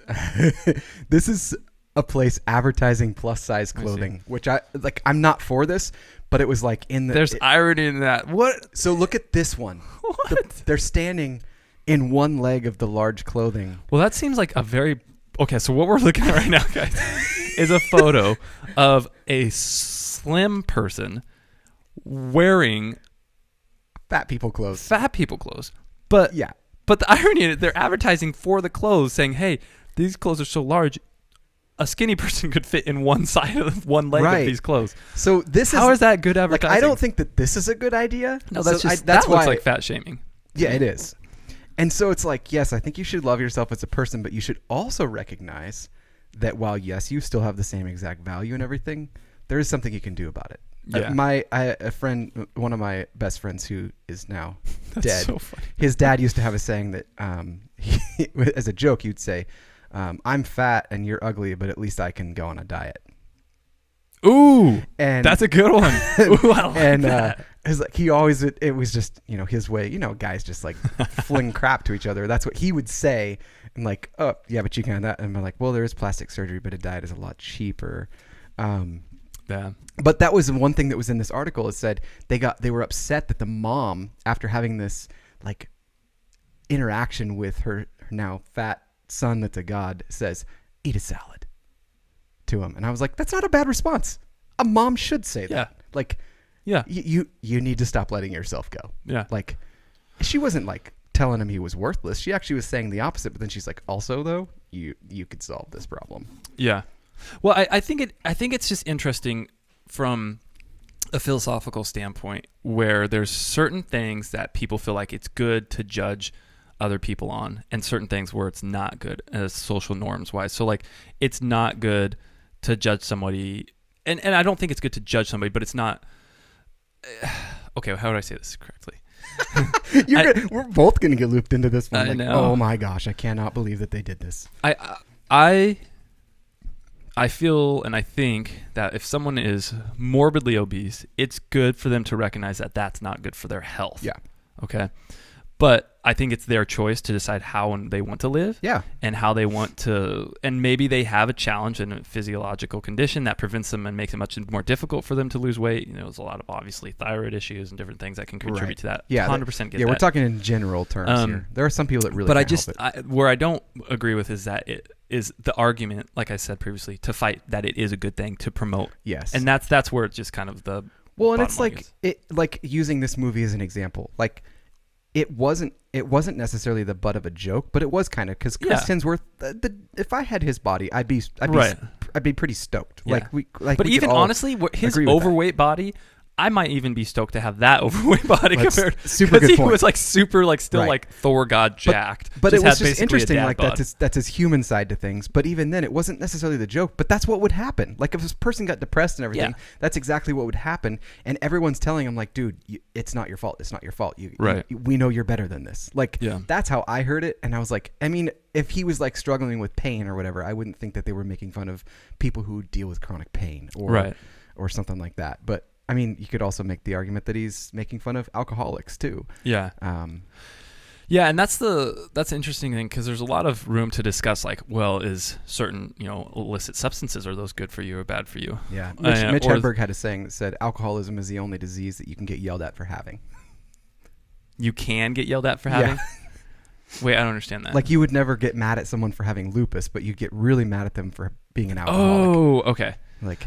this is a place advertising plus size clothing, which I'm not for this, but it was like there's irony in that. What? So look at this one. What? They're standing in one leg of the large clothing. Well, that seems like a very okay. So what we're looking at right now, guys, is a photo of a slim person wearing fat people clothes. But yeah. But the irony is they're advertising for the clothes, saying, "Hey, these clothes are so large, a skinny person could fit in one side of one leg of these clothes." So how is that good advertising? Like, I don't think that this is a good idea. No, that's that looks like fat shaming. Yeah, it is. And so it's like, yes, I think you should love yourself as a person, but you should also recognize that while, yes, you still have the same exact value and everything, there is something you can do about it. Yeah. A friend, one of my best friends who is now dead, so funny. His dad used to have a saying that, as a joke, he'd say, I'm fat and you're ugly, but at least I can go on a diet. Ooh, and that's a good one. Ooh, I like that. It's like he always, it was just, his way, guys just like fling crap to each other. That's what he would say. And like, oh yeah, but you can that. And I'm like, well, there is plastic surgery, but a diet is a lot cheaper. Yeah. But that was one thing that was in this article. It said they were upset that the mom, after having this like interaction with her now fat son that's a god, says, eat a salad to him. And I was like, that's not a bad response. A mom should say that. Yeah. Like, yeah, you need to stop letting yourself go. Yeah. Like, she wasn't like telling him he was worthless. She actually was saying the opposite, but then she's like, also though, you could solve this problem. Yeah. Well, I think it's just interesting from a philosophical standpoint, where there's certain things that people feel like it's good to judge other people on, and certain things where it's not good as social norms wise. So like, it's not good to judge somebody, and I don't think it's good to judge somebody, but it's not. Okay, how would I say this correctly? We're both going to get looped into this one. I know. Oh my gosh, I cannot believe that they did this. I feel and I think that if someone is morbidly obese, it's good for them to recognize that that's not good for their health. Yeah. Okay. But I think it's their choice to decide how they want to live. Yeah. And how they want to, and maybe they have a challenge and a physiological condition that prevents them and makes it much more difficult for them to lose weight. You know, there's a lot of obviously thyroid issues and different things that can contribute to that. Yeah. 100% get that. Yeah, we're talking in general terms here. There are some people that really but can't help it. Where I don't agree with is that it is the argument, like I said previously, to fight that it is a good thing to promote. Yes. And that's where it's just kind of the well, and it's like using this movie as an example. Like it wasn't necessarily the butt of a joke, but it was kind of because Chris Hemsworth. If I had his body, I'd be pretty stoked. Yeah. But even honestly, his overweight body, I might even be stoked to have that overweight body compared. Super good point. He was like super, like still like Thor God jacked. But it was just interesting. Like that's his human side to things. But even then, it wasn't necessarily the joke. But that's what would happen. Like if this person got depressed and everything, that's exactly what would happen. And everyone's telling him like, dude, it's not your fault. It's not your fault. We know you're better than this. Like that's how I heard it. And I was like, I mean, if he was like struggling with pain or whatever, I wouldn't think that they were making fun of people who deal with chronic pain or something like that. But I mean, you could also make the argument that he's making fun of alcoholics too. Yeah. Yeah, and that's the interesting thing because there's a lot of room to discuss. Like, well, is certain illicit substances, are those good for you or bad for you? Yeah. Mitch Hedberg had a saying that said, "Alcoholism is the only disease that you can get yelled at for having." You can get yelled at for having. Wait, I don't understand that. Like you would never get mad at someone for having lupus, but you get really mad at them for being an alcoholic. Oh, okay.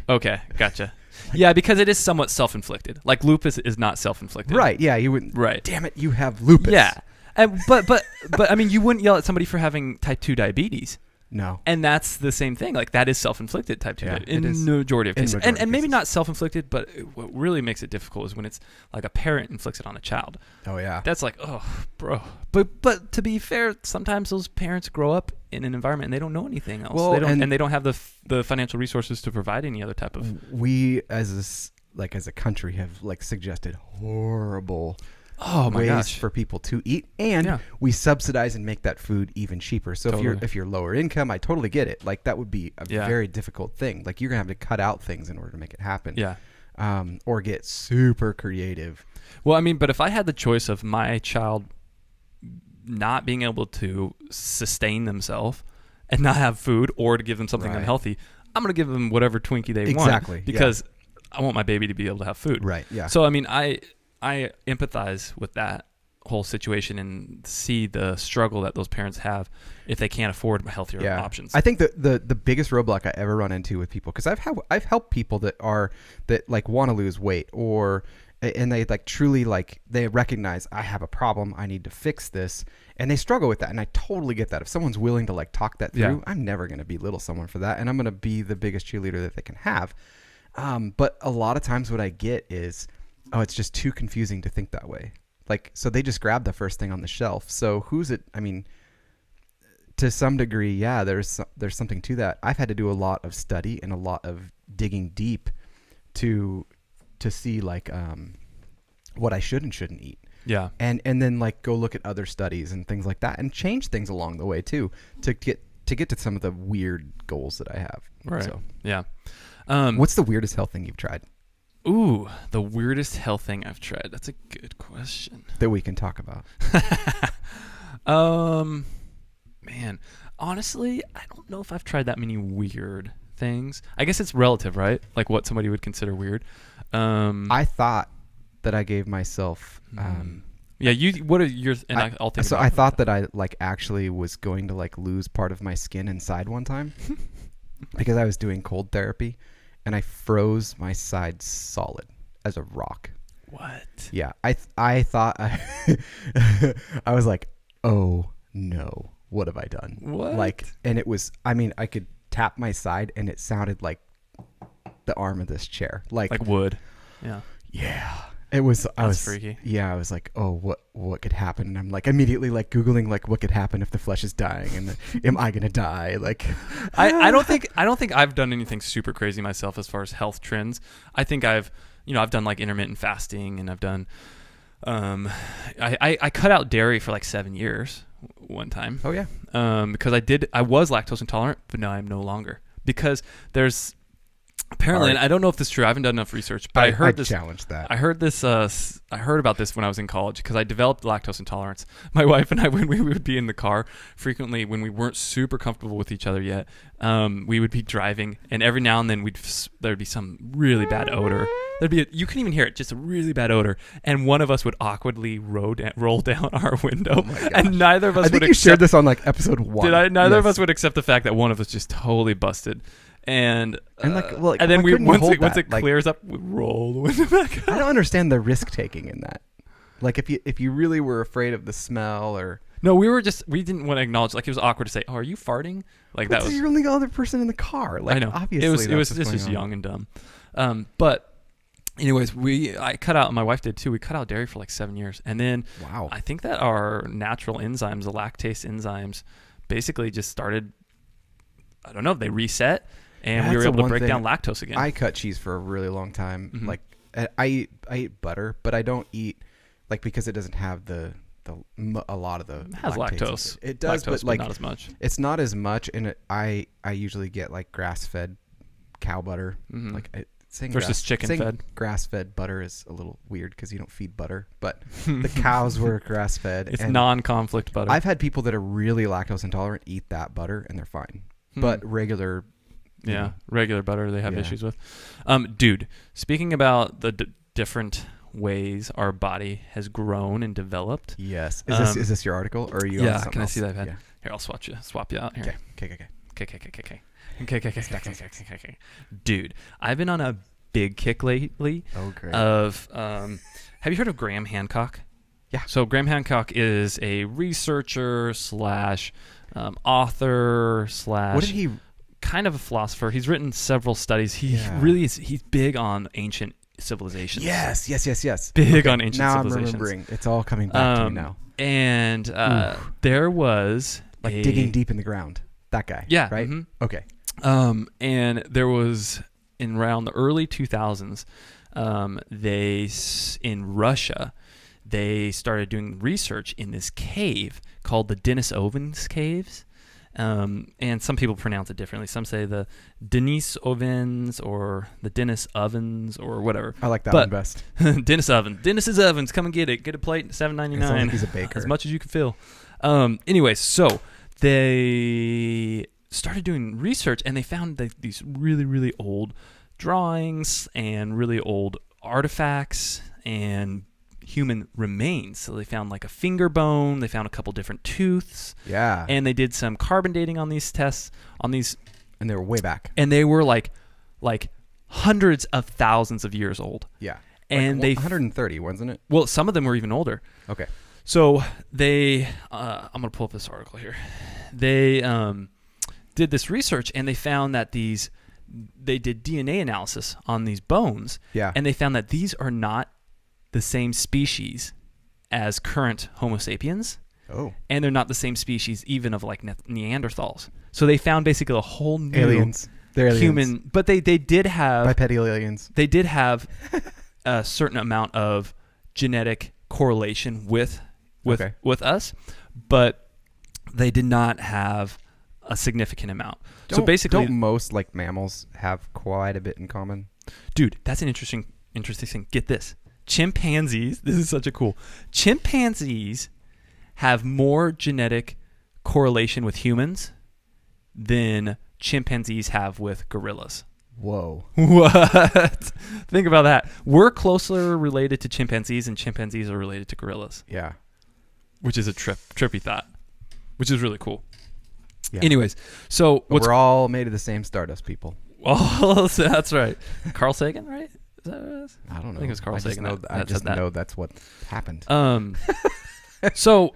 Okay, gotcha. Yeah, because it is somewhat self-inflicted. Like lupus is not self-inflicted. Right. Yeah, you wouldn't. Right. Damn it, you have lupus. Yeah. But I mean, you wouldn't yell at somebody for having type 2 diabetes. No. And that's the same thing. Like that is self-inflicted type 2 diabetes in the majority of cases. And maybe not self-inflicted, but what really makes it difficult is when it's like a parent inflicts it on a child. Oh yeah. That's like, oh, bro. But to be fair, sometimes those parents grow up in an environment and they don't know anything else. Well, and they don't have the financial resources to provide any other type of. We as a country have like suggested horrible ways for people to eat, and we subsidize and make that food even cheaper. So if you're lower income, I totally get it. Like that would be a very difficult thing. Like you're gonna have to cut out things in order to make it happen. Yeah. Or get super creative. Well, I mean, but if I had the choice of my child not being able to sustain themselves and not have food, or to give them something unhealthy, I'm gonna give them whatever Twinkie they want because I want my baby to be able to have food. Right. Yeah. So I mean, I empathize with that whole situation and see the struggle that those parents have if they can't afford healthier options. I think the biggest roadblock I ever run into with people, because I've helped people that like want to lose weight and they like truly like they recognize I have a problem, I need to fix this, and they struggle with that. And I totally get that. If someone's willing to like talk that through, I'm never going to belittle someone for that, and I'm going to be the biggest cheerleader that they can have. But a lot of times what I get is, oh, it's just too confusing to think that way. Like, so they just grab the first thing on the shelf. So who's it? I mean, to some degree, yeah, there's something to that. I've had to do a lot of study and a lot of digging deep to see like what I should and shouldn't eat. Yeah. And then like go look at other studies and things like that and change things along the way too to get to some of the weird goals that I have. Right. So, yeah. What's the weirdest health thing you've tried? Ooh, the weirdest health thing I've tried. That's a good question. That we can talk about. Man, honestly, I don't know if I've tried that many weird things. I guess it's relative, right? Like what somebody would consider weird. I thought that I gave myself. Yeah, what are your? And I'll think. So I thought that I like actually was going to like lose part of my skin inside one time because I was doing cold therapy. And I froze my side solid as a rock. What? Yeah, I thought I was like, oh no, what have I done? What? Like, and it was. I mean, I could tap my side, and it sounded like the arm of this chair, like wood. Yeah. Yeah. It was. I was freaky. Yeah, I was like, oh, what could happen? And I'm like immediately like Googling like what could happen if the flesh is dying, and am I gonna die? Like, I don't think I've done anything super crazy myself as far as health trends. I think I've done like intermittent fasting, and I've done. I cut out dairy for like 7 years one time. Oh yeah. Because I was lactose intolerant, but now I'm no longer, because there's Apparently, and I don't know if this is true. I haven't done enough research, but I heard this. Challenge that. I heard this. I heard about this when I was in college because I developed lactose intolerance. My wife and I, when we would be in the car, frequently when we weren't super comfortable with each other yet, we would be driving, and every now and then there'd be some really bad odor. You couldn't even hear it, just a really bad odor, and one of us would awkwardly roll down our window, and neither of us. I think you shared this on like episode 1. Did I? Neither of us would accept the fact that one of us just totally busted. And then once it clears up, we roll the window back up. I don't understand the risk taking in that. Like if you really were afraid of the smell or no, we didn't want to acknowledge, like it was awkward to say, "Oh, are you farting?" Like that was you're the only other person in the car. Like, I know. Obviously, it was just young and dumb. But anyways, I cut out, and my wife did too. We cut out dairy for like 7 years, and then I think that our natural enzymes, the lactase enzymes, basically just started. I don't know. They reset. And we were able to break down lactose again. I cut cheese for a really long time. Mm-hmm. Like I eat butter, but I don't eat because it doesn't have a lot of the. It has lactose. It does, lactose, but not as much. It's not as much, and I usually get like grass-fed cow butter. Mm-hmm. Like versus chicken-fed. Grass-fed butter is a little weird because you don't feed butter, but the cows were grass-fed. It's non-conflict butter. I've had people that are really lactose intolerant eat that butter and they're fine, but regular. Yeah, regular butter they have issues with. Dude, speaking about the different ways our body has grown and developed. Yes. Is this your article or are you? Yeah. On can else? I see that pen? Yeah. Here, I'll swap you out. Here. Okay. Dude, I've been on a big kick lately. Oh, great. Have you heard of Graham Hancock? Yeah. So Graham Hancock is a researcher / author / What did he? Kind of a philosopher. He's written several studies. He's big on ancient civilizations. Yes. Big on ancient now civilizations. I'm remembering. It's all coming back to me now. And there was digging deep in the ground. That guy. Yeah. Right. Mm-hmm. Okay. And there was in around the early 2000s, in Russia, they started doing research in this cave called the Denisovans caves. And some people pronounce it differently. Some say the Denisovans or the Dennis Ovens or whatever. I like that one best. Dennis Ovens, come and get it. Get a plate, $7.99. Sounds like he's a baker. As much as you can fill. Anyways, so they started doing research and they found these really, really old drawings and really old artifacts and human remains. So they found like a finger bone, they found a couple different tooths. Yeah. And they did some carbon dating on these tests, and they were way back. And they were like hundreds of thousands of years old. Yeah. And like 130, wasn't it? Well, some of them were even older. Okay. So they I'm going to pull up this article here. They did this research and they found that they did DNA analysis on these bones. Yeah. And they found that these are not the same species as current Homo sapiens. Oh. And they're not the same species even of like Neanderthals. So they found basically a whole new aliens. They're aliens. Human, but they did have bipedal aliens. They did have a certain amount of genetic correlation with us, but they did not have a significant amount. So basically, don't most like mammals have quite a bit in common? Dude, that's an interesting thing. Get this. Chimpanzees, this is such a cool. Chimpanzees have more genetic correlation with humans than chimpanzees have with gorillas. Whoa. What? Think about that. We're closer related to chimpanzees and chimpanzees are related to gorillas. Yeah. Which is a trippy thought, which is really cool. Yeah. Anyways, so we're all made of the same stardust, people. Oh, that's right. Carl Sagan, right? Is that what it is? I don't know. I think it was Carl Sagan. I just know that's what happened. So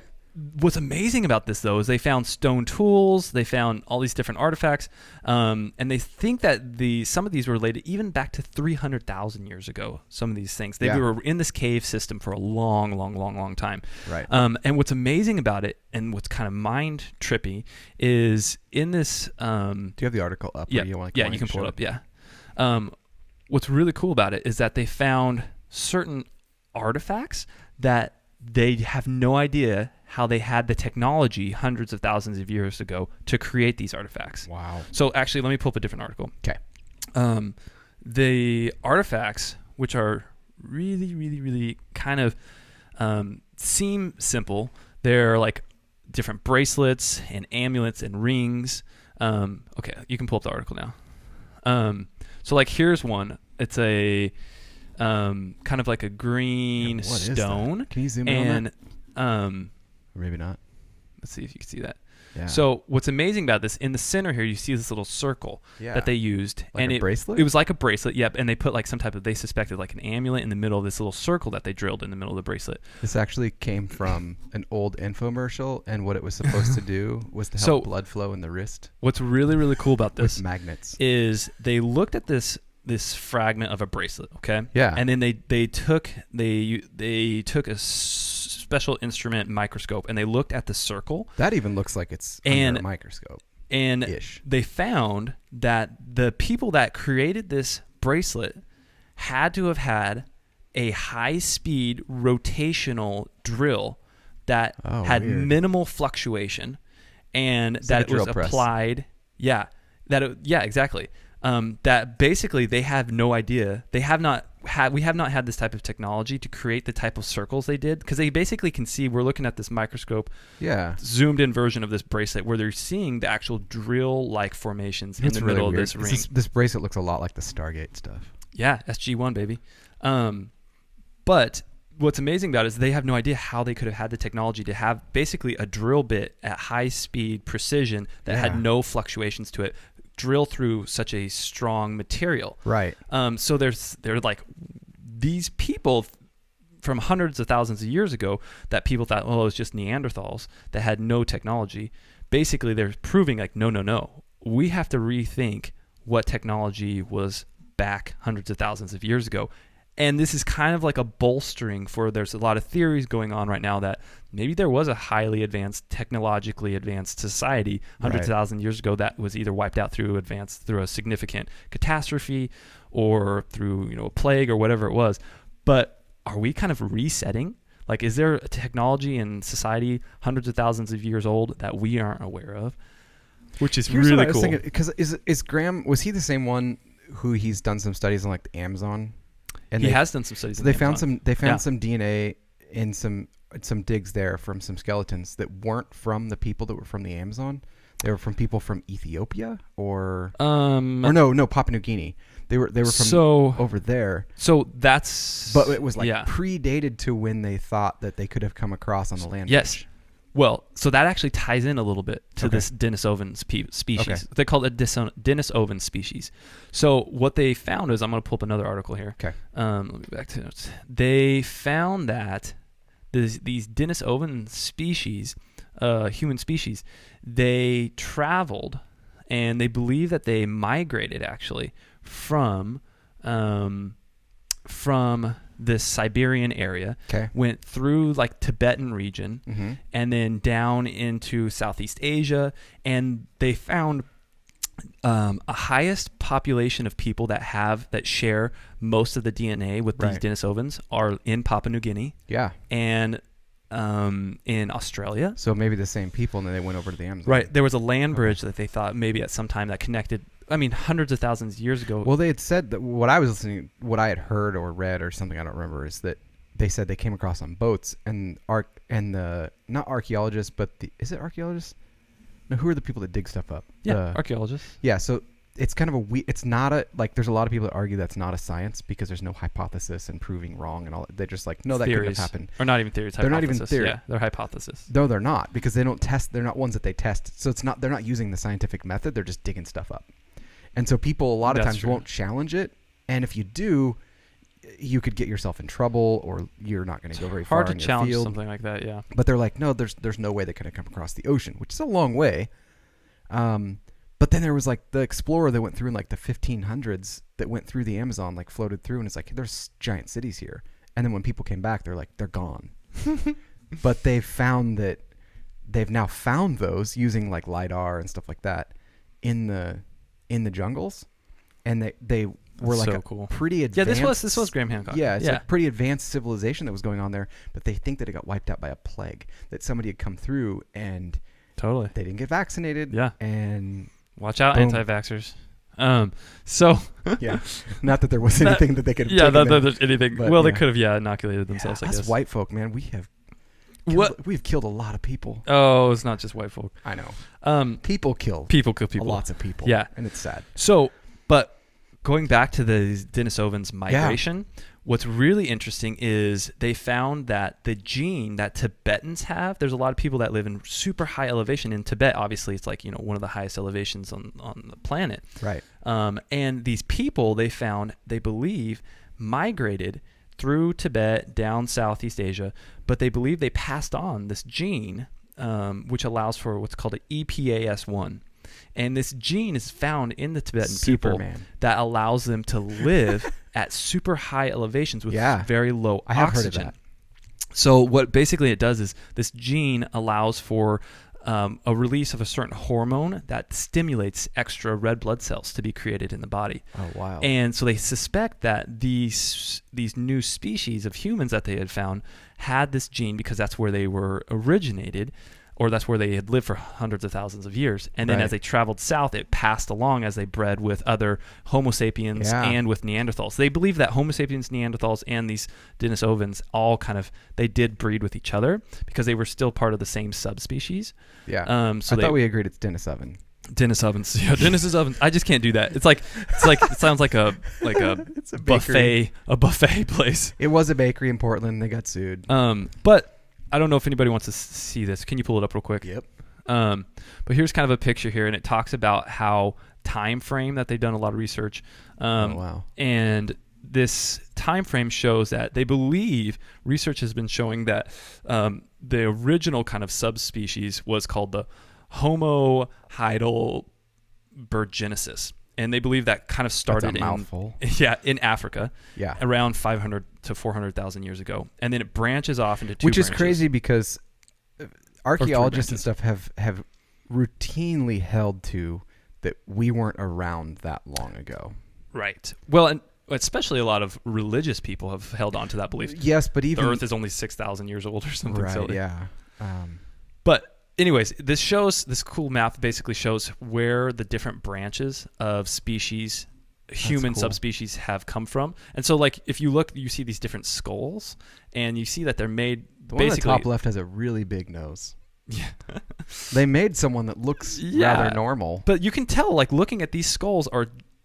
what's amazing about this, though, is they found stone tools, they found all these different artifacts, and they think that some of these were related even back to 300,000 years ago, some of these things. They were in this cave system for a long, long, long, long time. Right. And what's amazing about it, and what's kind of mind-trippy, is in this... Do you have the article up? Yeah, you can pull it up, yeah. What's really cool about it is that they found certain artifacts that they have no idea how they had the technology hundreds of thousands of years ago to create these artifacts. Wow. So actually, let me pull up a different article. Okay. the artifacts, which are really, really, really kind of seem simple. They're like different bracelets and amulets and rings. Okay, you can pull up the article now. So like here's one. It's a kind of like a green stone. Can you zoom in on that? Or maybe not. Let's see if you can see that. Yeah. So what's amazing about this, in the center here, you see this little circle that they used. Like and a bracelet? It was like a bracelet, yep. And they put like some type of, they suspected like an amulet in the middle of this little circle that they drilled in the middle of the bracelet. This actually came from an old infomercial, and what it was supposed to do was to help blood flow in the wrist. What's really, really cool about this with magnets is they looked at this fragment of a bracelet, okay? Yeah. And then they took a special instrument microscope and they looked at the circle. That even looks like it's under a microscope. And they found that the people that created this bracelet had to have had a high-speed rotational drill that had minimal fluctuation, and that it was applied. Yeah, exactly. That basically they have no idea. We have not had this type of technology to create the type of circles they did, because they basically can see, we're looking at this microscope, zoomed in version of this bracelet where they're seeing the actual drill-like formations in the middle of this ring. This bracelet looks a lot like the Stargate stuff. Yeah, SG-1, baby. But what's amazing about it is they have no idea how they could have had the technology to have basically a drill bit at high speed precision that had no fluctuations to it, drill through such a strong material. Right. So they're like these people from hundreds of thousands of years ago that people thought, well, it was just Neanderthals that had no technology. Basically, they're proving like, no. We have to rethink what technology was back hundreds of thousands of years ago. And this is kind of like a bolstering for, there's a lot of theories going on right now that maybe there was a highly advanced, technologically advanced society hundreds of thousands of years ago that was either wiped out through a significant catastrophe or through, a plague or whatever it was. But are we kind of resetting? Like, is there a technology in society hundreds of thousands of years old that we aren't aware of? Which is really cool. Because is Graham, was he the same one who he's done some studies on, like, the Amazon? And he has done some studies. So they found some DNA in some digs there from some skeletons that weren't from the people that were from the Amazon. They were from people from Ethiopia or Papua New Guinea. They were from over there. So that's, but it was like predated to when they thought that they could have come across on the land. Yes. Bridge. Well, so that actually ties in a little bit to this Denisovan species. Okay. They call it a Denisovan species. So what they found is, I'm going to pull up another article here. Okay. Let me back to notes. They found that these Denisovan species, human species, they traveled, and they believe that they migrated actually from this Siberian area, went through like Tibetan region, and then down into Southeast Asia, and they found a highest population of people that share most of the DNA with these Denisovans are in Papua New Guinea, and in Australia. So maybe the same people, and then they went over to the Amazon. Right. There was a land bridge that they thought maybe at some time that connected. I mean, hundreds of thousands of years ago. Well, they had said that what I had heard or read or something, I don't remember, is that they said they came across on boats, and not archaeologists, but is it archaeologists? No, who are the people that dig stuff up? Yeah, archaeologists. Yeah, so it's kind of it's not there's a lot of people that argue that's not a science because there's no hypothesis and proving wrong and all. They're just like, no, that couldn't have happened. Or not even theories. They're not even theory. Yeah, they're hypothesis. No, they're not, because they don't test. They're not ones that they test. So they're not using the scientific method. They're just digging stuff up. And so people a lot of times won't challenge it. And if you do, you could get yourself in trouble, or you're not going to go very far in your field. Hard to challenge something like that, yeah. But they're like, no, there's no way they could have come across the ocean, which is a long way. But then there was like the explorer that went through in like the 1500s that went through the Amazon, like floated through, and it's like, there's giant cities here. And then when people came back, they're like, they're gone. But they've now found those using like LiDAR and stuff like that in the jungles, and they were like a cool. Pretty advanced. Yeah, this was Graham Hancock. Yeah, it's like pretty advanced civilization that was going on there, but they think that it got wiped out by a plague, that somebody had come through and totally they didn't get vaccinated. Yeah, and watch out, anti-vaxxers. So yeah, not that there was anything that they could. Yeah, not that there's anything. But, well, they could have inoculated themselves. I guess. Us white folk, man, we've killed a lot of people. Oh, it's not just white folk. I know. People kill people. Lots of people. Yeah, and it's sad. So, but going back to the Denisovans migration. Yeah. What's really interesting is they found that the gene that Tibetans have, there's a lot of people that live in super high elevation in Tibet. Obviously, it's like, one of the highest elevations on the planet. Right. And these people they believe, migrated through Tibet, down Southeast Asia, but they believe they passed on this gene, which allows for what's called an EPAS1. And this gene is found in the Tibetan people that allows them to live at super high elevations with very low oxygen. I have heard of that. So what basically it does is this gene allows for a release of a certain hormone that stimulates extra red blood cells to be created in the body. Oh, wow. And so they suspect that these new species of humans that they had found had this gene because that's where they were originated, or that's where they had lived for hundreds of thousands of years. And then as they traveled south, it passed along as they bred with other Homo sapiens and with Neanderthals. They believe that Homo sapiens, Neanderthals, and these Denisovans all they did breed with each other because they were still part of the same subspecies. Yeah. I thought we agreed it's Denisovan. Denisovans. Yeah, Denisovans. I just can't do that. It's like it sounds like a it's a buffet place. It was a bakery in Portland. They got sued. But I don't know if anybody wants to see this. Can you pull it up real quick? Yep. But here's kind of a picture here, and it talks about how time frame that they've done a lot of research. Wow. And this time frame shows that they believe research has been showing that the original kind of subspecies was called the Homo heidelbergensis. And they believe that kind of started in Africa, around 500 to 400,000 years ago, and then it branches off into two branches. Which is crazy because archaeologists and stuff have routinely held to that we weren't around that long ago. Right. Well, and especially a lot of religious people have held on to that belief. Yes, but even the Earth is only 6,000 years old or something. Right. Silly. Yeah. But anyways, this cool map basically shows where the different branches of species, human subspecies, have come from. And so, like, if you look, you see these different skulls, and you see that they're made. The one on the top left has a really big nose. Yeah. They made someone that looks rather normal. But you can tell, like, looking at these skulls,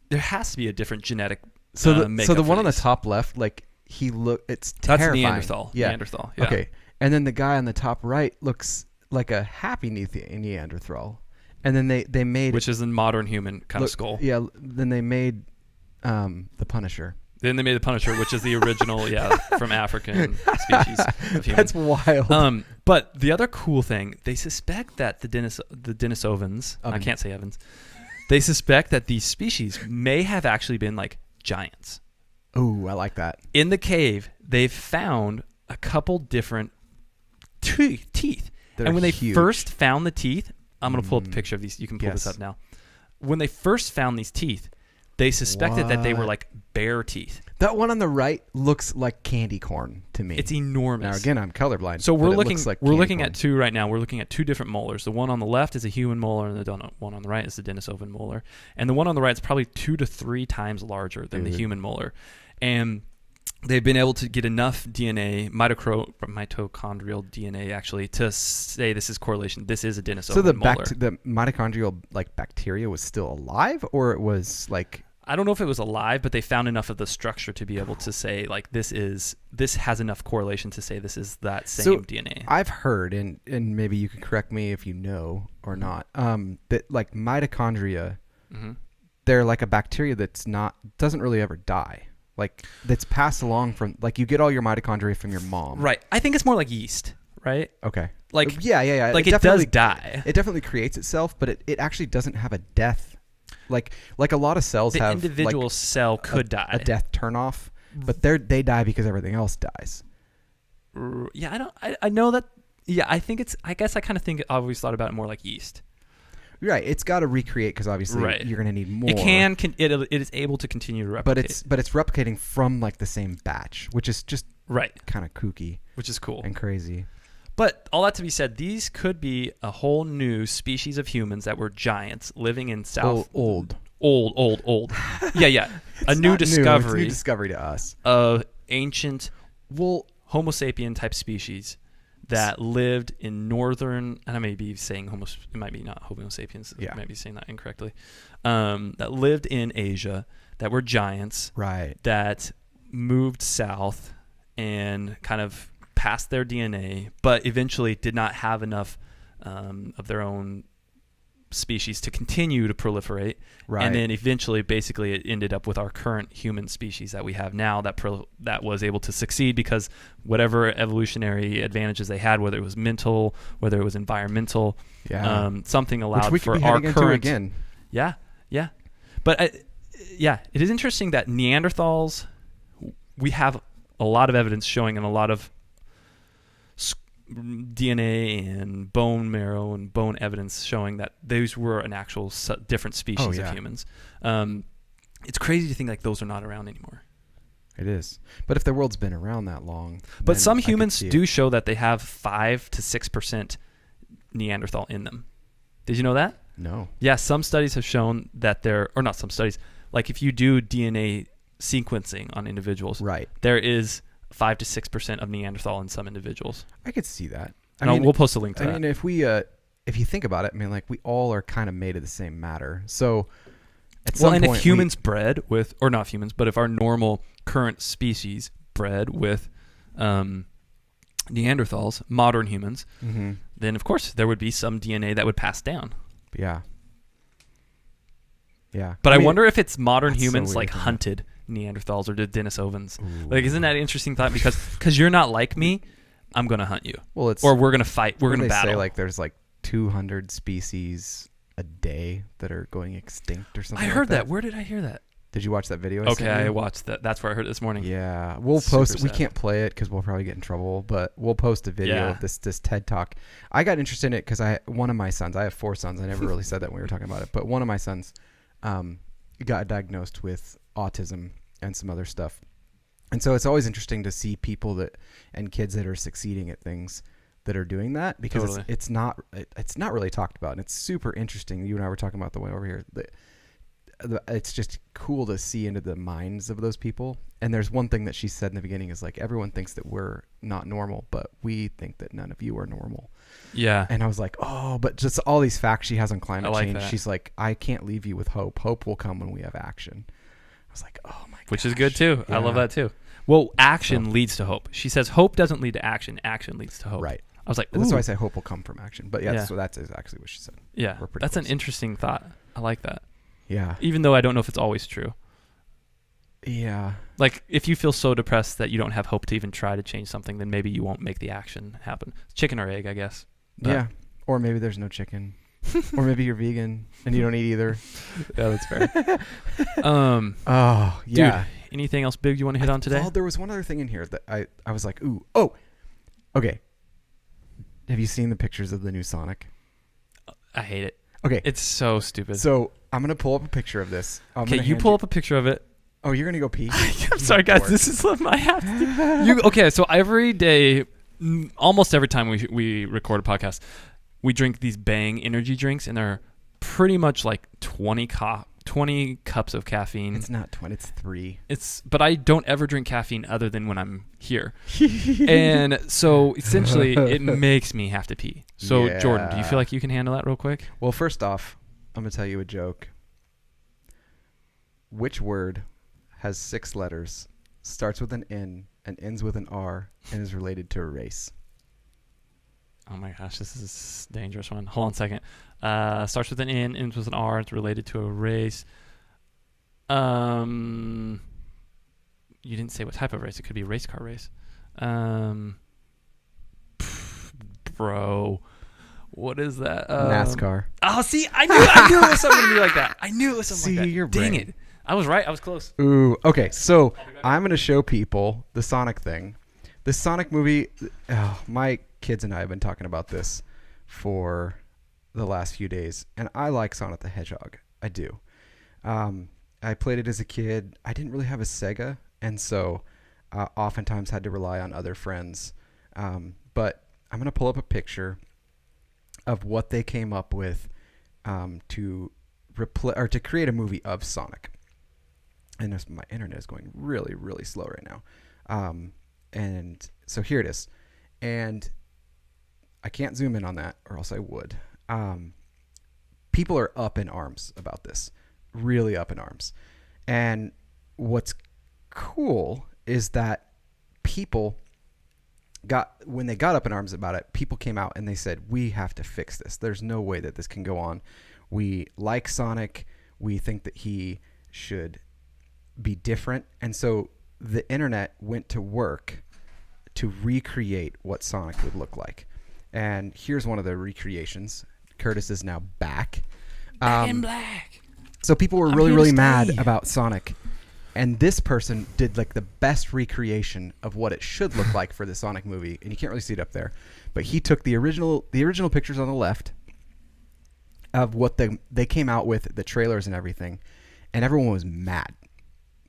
there has to be a different genetic. So the one on the top left, like, it's terrifying. That's Neanderthal. Yeah. Neanderthal. Yeah. Okay, and then the guy on the top right looks like a happy Neanderthal, and then they made which is a modern human kind of skull. Yeah. Then they made the Punisher. Then they made the Punisher, which is the original, from African species of human. That's wild. But the other cool thing, they suspect that the Denisovans, I can't say Evans, they suspect that these species may have actually been like giants. Ooh, I like that. In the cave, they've found a couple different teeth. And when they first found the teeth, I'm going to pull up a picture of these. You can pull this up now. When they first found these teeth, they suspected that they were like bear teeth. That one on the right looks like candy corn to me. It's enormous. Now again, I'm colorblind. So we're looking at two right now. We're looking at two different molars. The one on the left is a human molar, and the one on the right is the Denisovan molar. And the one on the right is probably 2 to 3 times larger than the human molar. And they've been able to get enough DNA, mitochondrial DNA actually, to say this is correlation. This is a Denisovan molar. So the mitochondrial bacteria was still alive, or it was like. I don't know if it was alive, but they found enough of the structure to be able to say like this has enough correlation to say this is that same DNA. I've heard, and maybe you can correct me if you know or not, that like mitochondria, they're like a bacteria doesn't really ever die. Like that's passed along from like you get all your mitochondria from your mom. Right. I think it's more like yeast, right? Okay. Like yeah. Like it does die. It definitely creates itself, but it actually doesn't have a death. Like a lot of cells have the individual cell could die. A death turnoff, but they die because everything else dies. Yeah, I know that. Yeah, I guess I kind of think I always thought about it more like yeast. Right, it's got to recreate because obviously you're going to need more. It is able to continue to replicate. But it's replicating from like the same batch, which is just kind of kooky, which is cool and crazy. But all that to be said, these could be a whole new species of humans that were giants living in old old. Yeah. A new discovery. It's a new discovery to us of ancient Homo sapien type species that lived in northern, and I may be saying it might be not Homo sapiens. Yeah. I might be saying that incorrectly. That lived in Asia, that were giants. Right. That moved south and kind of passed their DNA, but eventually did not have enough of their own species to continue to proliferate. Right. And then eventually, basically, it ended up with our current human species that we have now that was able to succeed because whatever evolutionary advantages they had, whether it was mental, whether it was environmental, something allowed which we for could be our heading current. into again. Yeah. But it is interesting that Neanderthals, we have a lot of evidence showing and a lot of DNA and bone marrow and bone evidence showing that those were an actual different species of humans. It's crazy to think like those are not around anymore. It is. But if the world's been around that long. But some humans do show that they have 5 to 6% Neanderthal in them. Did you know that? No. Yeah, some studies have shown that not some studies, like if you do DNA sequencing on individuals, right, there is 5 to 6% of Neanderthal in some individuals. I could see that. I mean, we'll post a link to that. I mean, if you think about it, I mean, like we all are kind of made of the same matter. So at some point, if humans bred with, or not humans, but if our normal current species bred with Neanderthals, modern humans, then of course there would be some DNA that would pass down. Yeah. But I wonder if it's modern humans so hunted Neanderthals or did Denisovans. Ooh. Like, isn't that an interesting thought? Because you're not like me, I'm gonna hunt you. Well, or we're gonna fight. We're gonna battle. Say like there's like 200 species a day that are going extinct or something. I heard that. Where did I hear that? Did you watch that video? I watched that. That's where I heard it this morning. Yeah, we'll post. We can't play it because we'll probably get in trouble. But we'll post a video of this TED Talk. I got interested in it because one of my sons. I have 4 sons. I never really said that when we were talking about it. But one of my sons got diagnosed with autism and some other stuff. And so it's always interesting to see people and kids that are succeeding at things that are doing that because it's not really talked about. And it's super interesting. You and I were talking about the way over here. It's just cool to see into the minds of those people. And there's one thing that she said in the beginning is like, everyone thinks that we're not normal, but we think that none of you are normal. Yeah. And I was like, but just all these facts she has on climate change. That. She's like, I can't leave you with hope. Hope will come when we have action. I was like, oh my god. Which is good too. Yeah. I love that too. Well, action leads to hope. She says hope doesn't lead to action. Action leads to hope. Right. I was like, that's why I say hope will come from action. But so that's exactly what she said. Yeah. That's an interesting thought. I like that. Yeah. Even though I don't know if it's always true. Yeah. Like, if you feel so depressed that you don't have hope to even try to change something, then maybe you won't make the action happen. Chicken or egg, I guess. But yeah. Or maybe there's no chicken. Or maybe you're vegan and you don't eat either. Yeah, that's fair. Oh, yeah. Dude, anything else big you want to hit on today? Oh, there was one other thing in here that I was like, okay. Have you seen the pictures of the new Sonic? I hate it. Okay. It's so stupid. So I'm going to pull up a picture of this. Okay, you pull up a picture of it. Oh, you're going to go pee? I'm sorry, guys. This is my hat. Okay, so every day, almost every time we record a podcast, we drink these Bang energy drinks, and they're pretty much like 20 cups of caffeine. It's not 20, it's 3. But I don't ever drink caffeine other than when I'm here. And so essentially it makes me have to pee. So Jordan, do you feel like you can handle that real quick? Well, first off, I'm going to tell you a joke. Which word has 6 letters, starts with an N, and ends with an R, and is related to a race? Oh my gosh, this is a dangerous one. Hold on a second. Starts with an N, ends with an R. It's related to a race. You didn't say what type of race. It could be a race car race. Bro, what is that? NASCAR. Oh, see, I knew it was something to be like that. I knew it was something like that. Your Dang brain. it. I was right. I was close. Ooh, okay. So I'm going to show people the Sonic thing. The Sonic movie, my kids and I have been talking about this for the last few days, and I like Sonic the Hedgehog. I do. I played it as a kid. I didn't really have a Sega, and so oftentimes had to rely on other friends. But I'm going to pull up a picture of what they came up with to to create a movie of Sonic. And my internet is going really, really slow right now. And so here it is. And I can't zoom in on that, or else I would. People are up in arms about this, really up in arms. And what's cool is that when they got up in arms about it, people came out and they said, we have to fix this. There's no way that this can go on. We like Sonic. We think that he should be different. And so the internet went to work to recreate what Sonic would look like. And here's one of the recreations. Curtis is now back. Back in black. So people were really, really mad about Sonic. And this person did like the best recreation of what it should look like for the Sonic movie. And you can't really see it up there. But he took the original pictures on the left of what they came out with, the trailers and everything. And everyone was mad.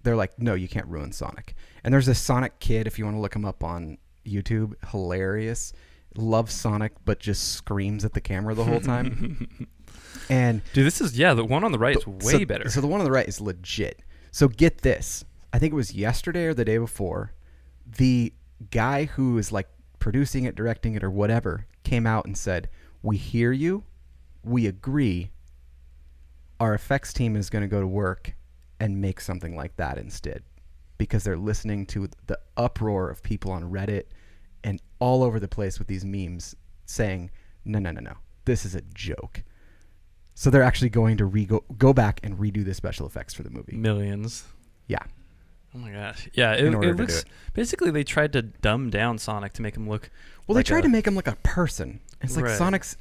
They're like, no, you can't ruin Sonic. And there's this Sonic kid, if you want to look him up on YouTube, hilarious. Loves Sonic, but just screams at the camera the whole time. And dude, this is, the one on the right is way better. So the one on the right is legit. So get this. I think it was yesterday or the day before, the guy who is like producing it, directing it, or whatever, came out and said, we hear you. We agree. Our effects team is going to go to work and make something like that instead, because they're listening to the uproar of people on Reddit and all over the place with these memes saying, no, this is a joke. So they're actually going to go back and redo the special effects for the movie. Millions. Yeah. Oh my gosh. Yeah, it looks, basically they tried to dumb down Sonic to make him look they tried to make him like a person. It's like Sonic's,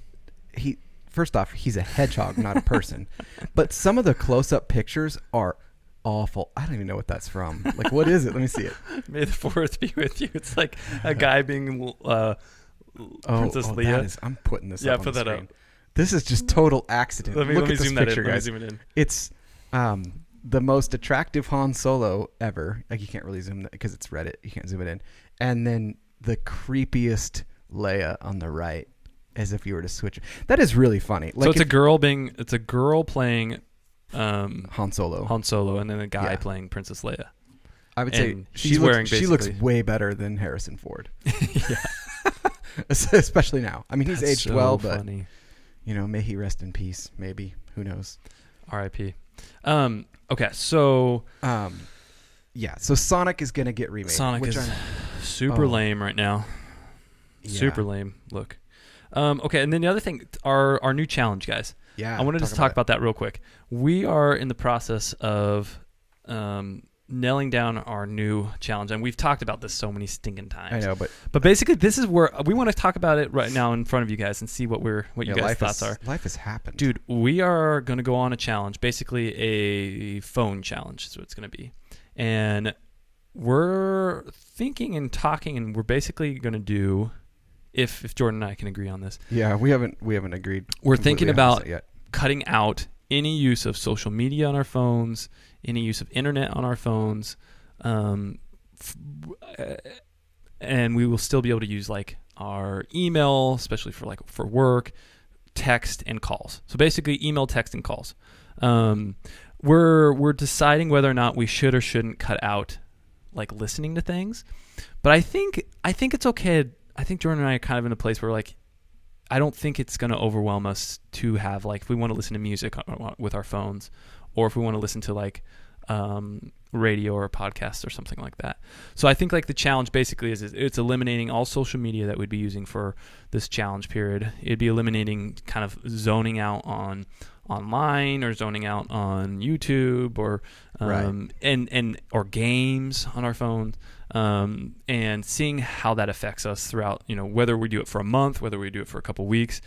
first off, he's a hedgehog, not a person. But some of the close-up pictures are awful. I don't even know what that's from. Like, what is it? Let me see it. May the fourth be with you. It's like a guy being Princess Leia. I'm putting this up on put the that screen. up. This is just total accident. Let me zoom picture, that in. guys. Let me zoom it in. It's the most attractive Han Solo ever. Like, you can't really zoom that because it's Reddit. You can't zoom it in. And then the creepiest Leia on the right, as if you were to switch. That is really funny. Like, so it's a girl playing Han Solo, and then a guy playing Princess Leia. I would say she looks way better than Harrison Ford. Yeah. Especially now. I mean, he's aged so well, funny. But may he rest in peace. Maybe, who knows? R.I.P. Okay, so so Sonic is gonna get remade. Sonic is super lame right now. Yeah. Super lame. Look. Okay, and then the other thing, our new challenge, guys. Yeah. I wanted to talk about that real quick. We are in the process of nailing down our new challenge, and we've talked about this so many stinking times. I know, but basically, this is where we want to talk about it right now in front of you guys and see what you guys' thoughts are. Life has happened, dude. We are going to go on a challenge, basically a phone challenge. Is what it's going to be, and we're thinking and talking, and we're basically going to do. If Jordan and I can agree on this. Yeah, we haven't agreed. We're thinking about cutting out any use of social media on our phones, any use of internet on our phones, and we will still be able to use like our email, especially for work, text and calls. So basically email, text and calls. We're deciding whether or not we should or shouldn't cut out like listening to things. But I think it's okay. I think Jordan and I are kind of in a place where like I don't think it's going to overwhelm us to have like if we want to listen to music with our phones, or if we want to listen to like radio or podcasts or something like that. So I think like the challenge basically is it's eliminating all social media that we'd be using for this challenge period. It'd be eliminating kind of zoning out on online or zoning out on YouTube or and or games on our phones. And seeing how that affects us throughout, whether we do it for a month, whether we do it for a couple weeks.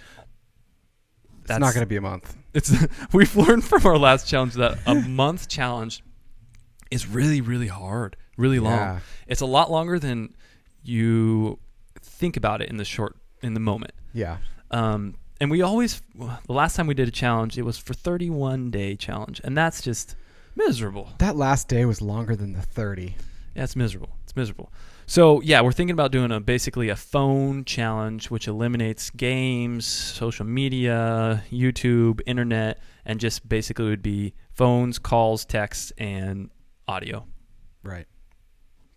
It's not going to be a month. We've learned from our last challenge that a month challenge is really, really hard, really long. It's a lot longer than you think about it in the moment. Yeah. And the last time we did a challenge, it was for 31-day challenge, and that's just miserable. That last day was longer than the 30. Yeah, it's miserable. So yeah, we're thinking about doing basically a phone challenge, which eliminates games, social media, YouTube, internet, and just basically would be phones, calls, texts, and audio. Right.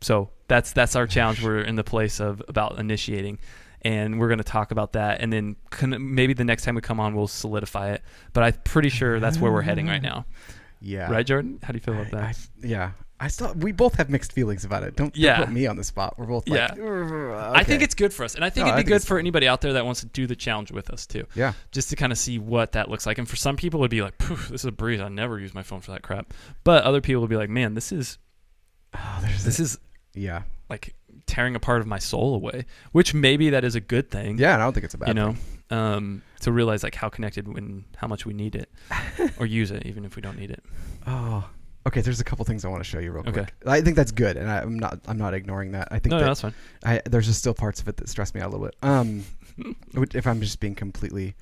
So that's our challenge. We're in the place of about initiating, and we're going to talk about that, and then maybe the next time we come on, we'll solidify it. But I'm pretty sure that's where we're heading right now. Yeah. Right, Jordan? How do you feel about that? Yeah. We both have mixed feelings about it. Don't put me on the spot. We're both like, okay. I think it's good for us. And I think it'd be good for anybody out there that wants to do the challenge with us too. Yeah. Just to kind of see what that looks like. And for some people it'd be like, this is a breeze. I never use my phone for that crap. But other people would be like, man, this is like tearing a part of my soul away. Which maybe that is a good thing. Yeah, and I don't think it's a bad thing. To realize like how connected how much we need it. Or use it even if we don't need it. Oh. Okay, there's a couple things I want to show you real quick. I think that's good, and I'm not ignoring that. I think that's fine. There's just still parts of it that stress me out a little bit. If I'm just being completely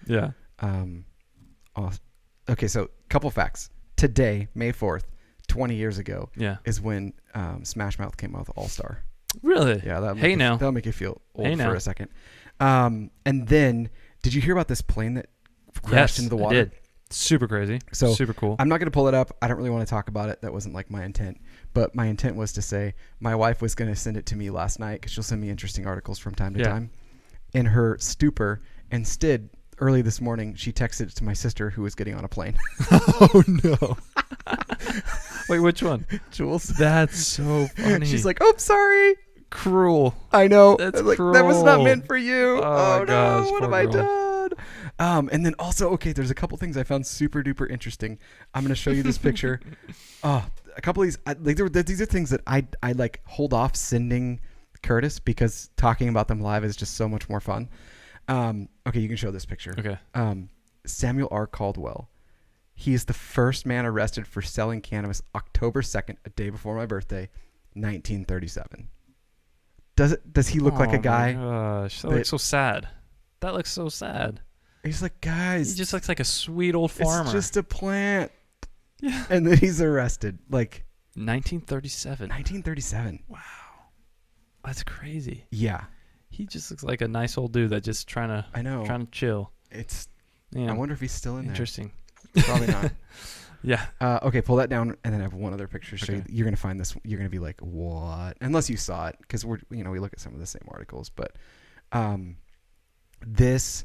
off. Okay, so couple facts. Today, May 4th, 20 years ago, is when Smash Mouth came out with All Star. Really? Yeah. That'll make you feel old for a second. And then, did you hear about this plane that crashed into the water? I did. Super crazy. So super cool. I'm not going to pull it up. I don't really want to talk about it. That wasn't like my intent. But my intent was to say my wife was going to send it to me last night because she'll send me interesting articles from time to time. In her stupor, instead, early this morning, she texted it to my sister who was getting on a plane. Oh, no. Wait, which one? Jules. That's so funny. She's like, oh, sorry. Cruel. I know. That's like, cruel. That was not meant for you. Oh, gosh, no. What have I done? And then also, there's a couple things I found super duper interesting. I'm going to show you this picture. A couple of these, these are things that I like hold off sending Curtis because talking about them live is just so much more fun. You can show this picture. Okay. Samuel R. Caldwell. He is the first man arrested for selling cannabis October 2nd, a day before my birthday, 1937. Does he look like a guy? Oh, gosh. That looks so sad. That looks so sad. He's like, guys. He just looks like a sweet old farmer. It's just a plant. Yeah. And then he's arrested. Like 1937. 1937. Wow. That's crazy. Yeah. He just looks like a nice old dude that's just trying to chill. I wonder if he's still in there. Interesting. Probably not. Yeah. Okay, pull that down, and then I have one other picture. So you're gonna find this. You're gonna be like, what? Unless you saw it, because we look at some of the same articles. But this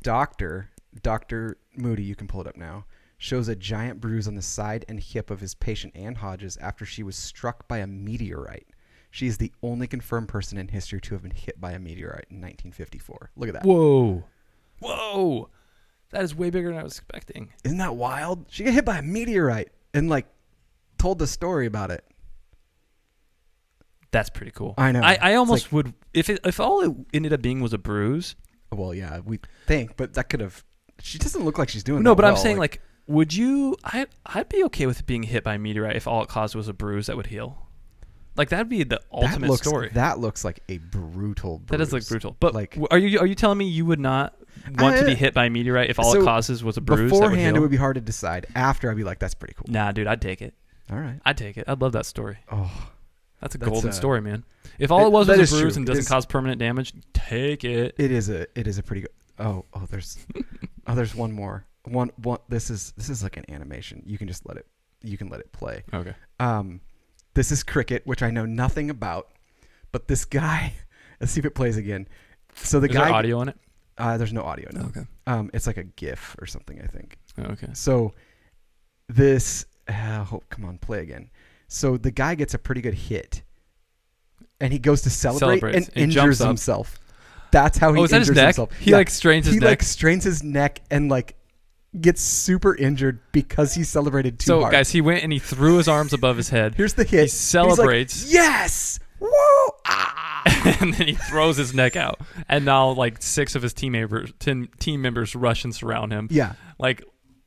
doctor, Dr. Moody, you can pull it up now, shows a giant bruise on the side and hip of his patient Ann Hodges after she was struck by a meteorite. She is the only confirmed person in history to have been hit by a meteorite in 1954. Look at that. Whoa. That is way bigger than I was expecting. Isn't that wild? She got hit by a meteorite and told the story about it. That's pretty cool. I know. I almost would if all it ended up being was a bruise. Well, yeah, we think, but that could have. She doesn't look like she's doing. No, that but well. I'm saying would you? I'd be okay with being hit by a meteorite if all it caused was a bruise that would heal. That'd be the ultimate story. That looks like a brutal bruise. That does look brutal. But are you telling me you would not want to be hit by a meteorite if all it causes was a bruise? Beforehand, it would be hard to decide. After, I'd be like, that's pretty cool. Nah, dude, I'd take it. All right. I'd take it. I'd love that story. Oh. That's a golden story, man. If all it was a bruise and doesn't cause permanent damage, take it. It is a pretty good. There's one more. One this is like an animation. You can just let it play. Okay. This is cricket, which I know nothing about, but this guy, let's see if it plays again. So is there audio in it? There's no audio. No. Okay. It's like a GIF or something, I think. Okay. So this, come on, play again. So the guy gets a pretty good hit, and he goes to celebrate and injures himself. That's how he injures himself. He strains his neck. He strains his neck and gets super injured because he celebrated too hard. So guys, he went and he threw his arms above his head. Here's the hit. He celebrates. He's like, yes! Whoa! Ah! And then he throws his neck out. And now 6 of his team members rush and surround him. Yeah.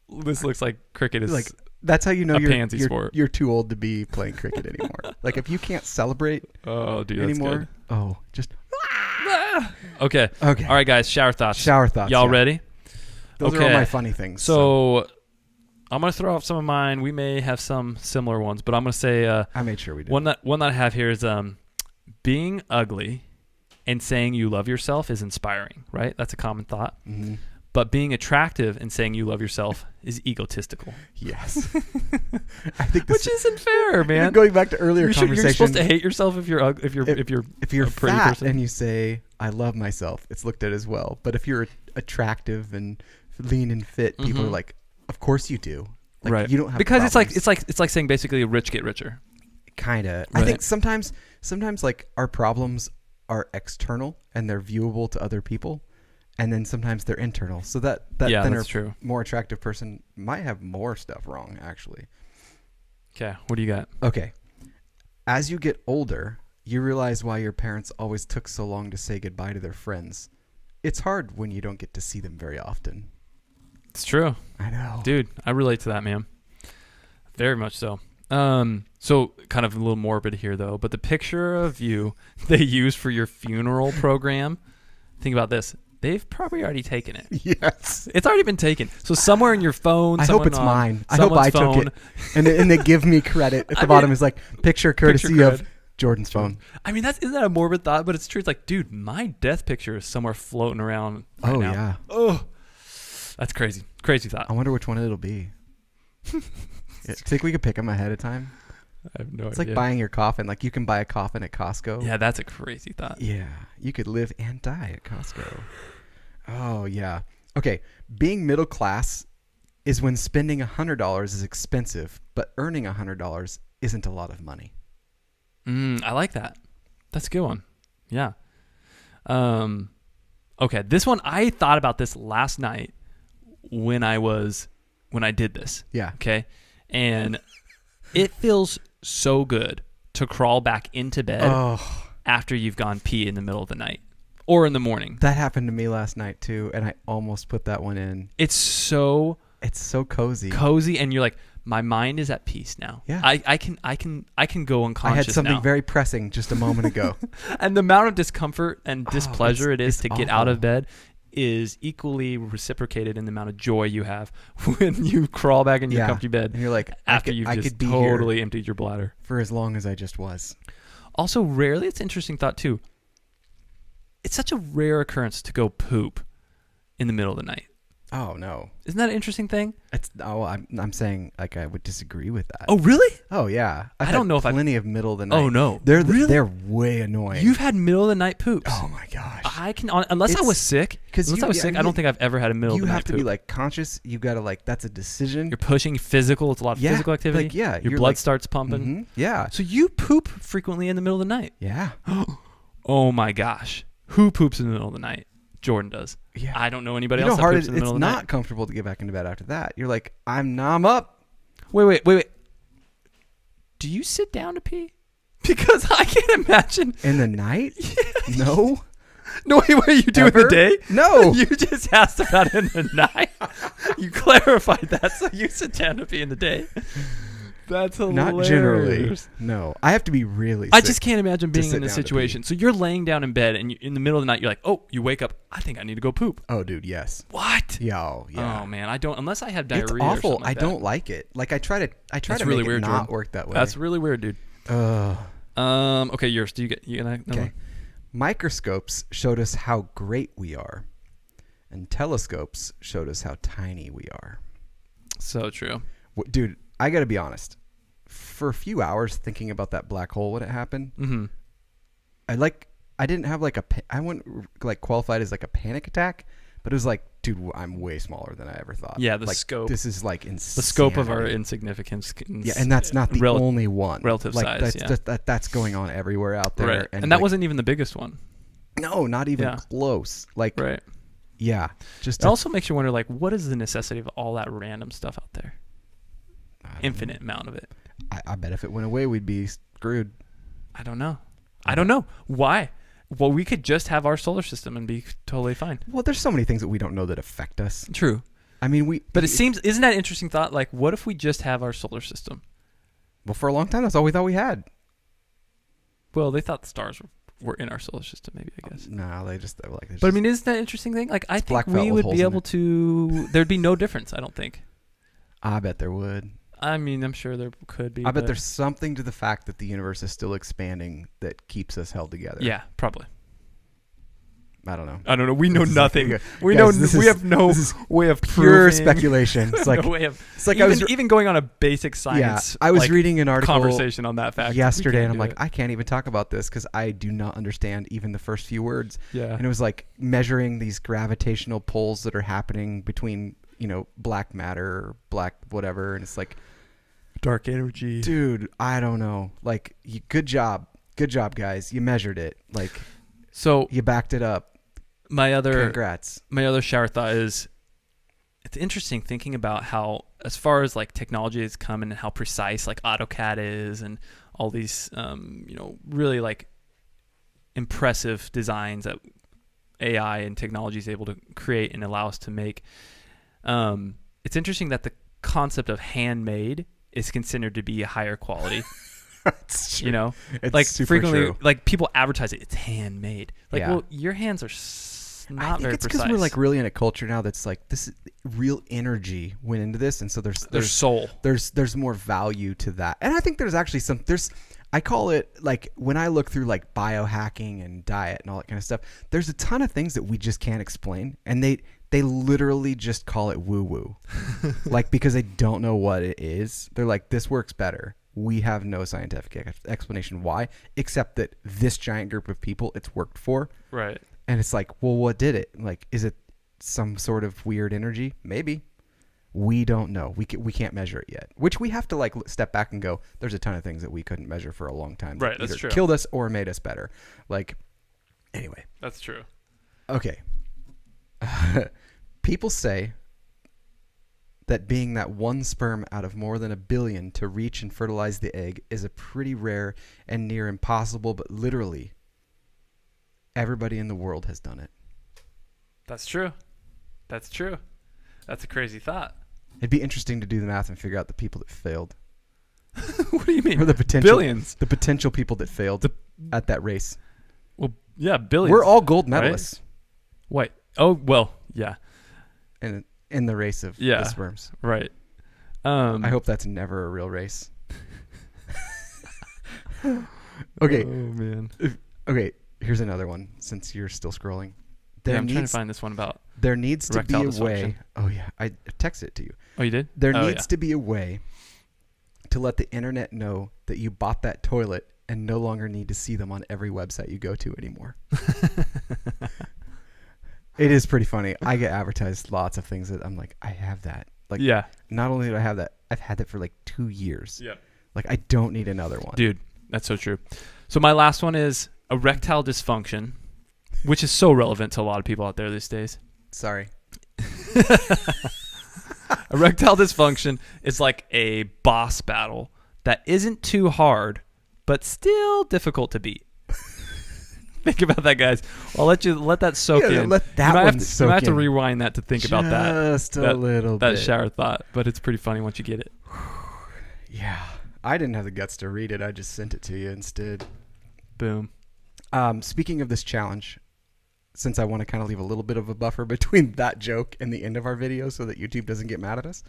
This looks like cricket is that's how you know you're too old to be playing cricket anymore. If you can't celebrate anymore, just Okay. All right, guys, shower thoughts. Y'all ready? Those are all my funny things. So I'm gonna throw off some of mine. We may have some similar ones, but I'm gonna say I made sure we did. One that I have here is being ugly and saying you love yourself is inspiring, right? That's a common thought. Mm-hmm. But being attractive and saying you love yourself is egotistical. Yes. I think which isn't fair, man. Going back to earlier conversation, you're supposed to hate yourself if you're if you're a pretty fat person. And you say I love myself, it's looked at as well. But if you're attractive and lean and fit, people are like, of course you do. Like, right. You don't have because problems. it's like saying basically rich get richer. Kind of. Right. I think sometimes like our problems are external and they're viewable to other people. And then sometimes they're internal. So that that's true. More attractive person might have more stuff wrong, actually. Okay, what do you got? Okay. As you get older, you realize why your parents always took so long to say goodbye to their friends. It's hard when you don't get to see them very often. It's true. I know. Dude, I relate to that, man. Very much so. So kind of a little morbid here, though, but the picture of you they use for your funeral program, think about this. They've probably already taken it. Yes. It's already been taken. So somewhere in your phone, I hope it's mine. I hope I took it. And they give me credit. At the bottom is like, picture courtesy of Jordan's phone. I mean, isn't that a morbid thought? But it's true. It's like, dude, my death picture is somewhere floating around right now. Yeah. Oh, that's crazy. Crazy thought. I wonder which one it'll be. Think we could pick them ahead of time? I have no idea. It's like buying your coffin. Like you can buy a coffin at Costco. Yeah, that's a crazy thought. Yeah. You could live and die at Costco. Oh, yeah. Okay. Being middle class is when spending $100 is expensive, but earning $100 isn't a lot of money. I like that. That's a good one. Yeah. Okay. This one, I thought about this last night when I did this. Yeah. Okay. And it feels so good to crawl back into bed after you've gone pee in the middle of the night. Or in the morning. That happened to me last night too, and I almost put that one in. It's so cozy. Cozy, and you're like, my mind is at peace now. Yeah. I can go unconscious now. I had something very pressing just a moment ago. And the amount of discomfort and displeasure it is to get awful. out of bed is equally reciprocated in the amount of joy you have when you crawl back into your comfy bed. And you're like, after you've just totally emptied your bladder. For as long as I just was. Also, rarely, it's an interesting thought too. It's such a rare occurrence to go poop in the middle of the night. Oh no! Isn't that an interesting thing? I'm saying like I would disagree with that. Oh really? Oh yeah. I don't know if plenty of middle of the night. Oh no, they're way annoying. You've had middle of the night poops. Oh my gosh! Unless I was sick. I don't think I've ever had a middle of the night poop. You have to be like conscious. You got to like that's a decision. You're pushing physical. It's a lot of physical activity. Like, your blood starts pumping. Mm-hmm, yeah. So you poop frequently in the middle of the night. Yeah. Oh my gosh! Who poops in the middle of the night? Jordan does. Yeah. I don't know anybody else that poops in the middle of the night. It's not comfortable to get back into bed after that. You're like, I'm up. Wait. Do you sit down to pee? Because I can't imagine. In the night? Yeah. No. No, wait, you do it in the day? No. You just asked about it in the night. You clarified that, so you sit down to pee in the day. That's hilarious. Not generally. No. I have to be really sick. I just can't imagine being in this situation. So you're laying down in bed, and in the middle of the night, you're like, oh, you wake up. I think I need to go poop. Oh, dude, yes. What? Yeah. Oh, man. I don't, unless I have diarrhea. It's awful. Or something like I don't like it. Like, I try to really make weird, it not Jordan. work that way. That's really weird, dude. Okay, yours. Do you get Okay. Microscopes showed us how great we are, and telescopes showed us how tiny we are. So true. Dude, I got to be honest. For a few hours thinking about that black hole when it happened, I didn't have like I wouldn't like qualified as like a panic attack, but it was like, dude, I'm way smaller than I ever thought. Yeah, like, scope. This is like insane. The scope of our insignificance. Yeah, and that's not the only one. Relative size. That's going on everywhere out there. Right. And that wasn't even the biggest one. No, not even close. Like, right. Yeah. It also makes you wonder, like, what is the necessity of all that random stuff out there? Infinite amount of it. I bet if it went away, we'd be screwed. I don't know. Why? Well, we could just have our solar system and be totally fine. Well, there's so many things that we don't know that affect us. True. I mean, But isn't that an interesting thought? Like, what if we just have our solar system? Well, for a long time, that's all we thought we had. Well, they thought the stars were in our solar system, maybe, I guess. No, they just like. But I mean, isn't that an interesting thing? Like, I think we would be able to. There'd be no difference. I don't think. I bet there would. I mean, I'm sure there could be. I bet there's something to the fact that the universe is still expanding that keeps us held together. Yeah, probably. I don't know. We know nothing. Like, we have no way of pure proving. speculation. It's like, no way of, it's like even going on a basic science. I was reading an article conversation on that fact yesterday, and I'm like, I can't even talk about this because I do not understand even the first few words. Yeah. And it was like measuring these gravitational pulls that are happening between, black matter, black whatever, and it's like dark energy. Dude, I don't know. Like, good job, guys. You measured it. Like, so you backed it up. Congrats. My other shower thought is, it's interesting thinking about how, as far as like technology has come and how precise like AutoCAD is and all these, really like impressive designs that AI and technology is able to create and allow us to make. It's interesting that the concept of handmade is considered to be a higher quality. That's true. It's like super frequently, true. like people advertise it. It's handmade. Like, yeah. Well, your hands are not I think very it's precise. because we're like really in a culture now that's like this real energy went into this, and so there's soul. There's more value to that, and I think there's actually I call it, like, when I look through like biohacking and diet and all that kind of stuff, there's a ton of things that we just can't explain, and they literally just call it woo woo, like, because they don't know what it is. They're like, this works better. We have no scientific explanation why, except that this giant group of people it's worked for. Right. And it's like, well, what did it? Like, is it some sort of weird energy? Maybe. We don't know. We can't measure it yet. Which we have to like step back and go, there's a ton of things that we couldn't measure for a long time. Right, that that's true. Killed us or made us better. Like, anyway. That's true. Okay. People say that being that one sperm out of more than 1 billion to reach and fertilize the egg is a pretty rare and near impossible, but literally everybody in the world has done it. That's true. That's true. That's a crazy thought. It'd be interesting to do the math and figure out the people that failed. What do you mean? Or the potential billions. The potential people that failed at that race. Well, yeah, billions. We're all gold medalists. Right? Wait. Oh, well, yeah. In the race of the sperms. Right. I hope that's never a real race. Okay. Oh, man. Okay, here's another one since you're still scrolling. I'm trying to find this one about there needs to be a dysfunction. way. Oh, yeah. I texted it to you. Oh, you did? There needs to be a way to let the internet know that you bought that toilet and no longer need to see them on every website you go to anymore. It is pretty funny. I get advertised lots of things that I'm like, I have that. Like, yeah. Not only do I have that, I've had that for like 2 years. Yeah. Like, I don't need another one. Dude, that's so true. So my last one is erectile dysfunction, which is so relevant to a lot of people out there these days. Sorry. Erectile dysfunction is like a boss battle that isn't too hard, but still difficult to beat. Think about that, guys. I'll let that soak in. Let that one soak in. You might have to rewind that to think about that. Just a little bit. That shower thought, but it's pretty funny once you get it. Yeah. I didn't have the guts to read it. I just sent it to you instead. Boom. Speaking of this challenge, since I want to kind of leave a little bit of a buffer between that joke and the end of our video so that YouTube doesn't get mad at us,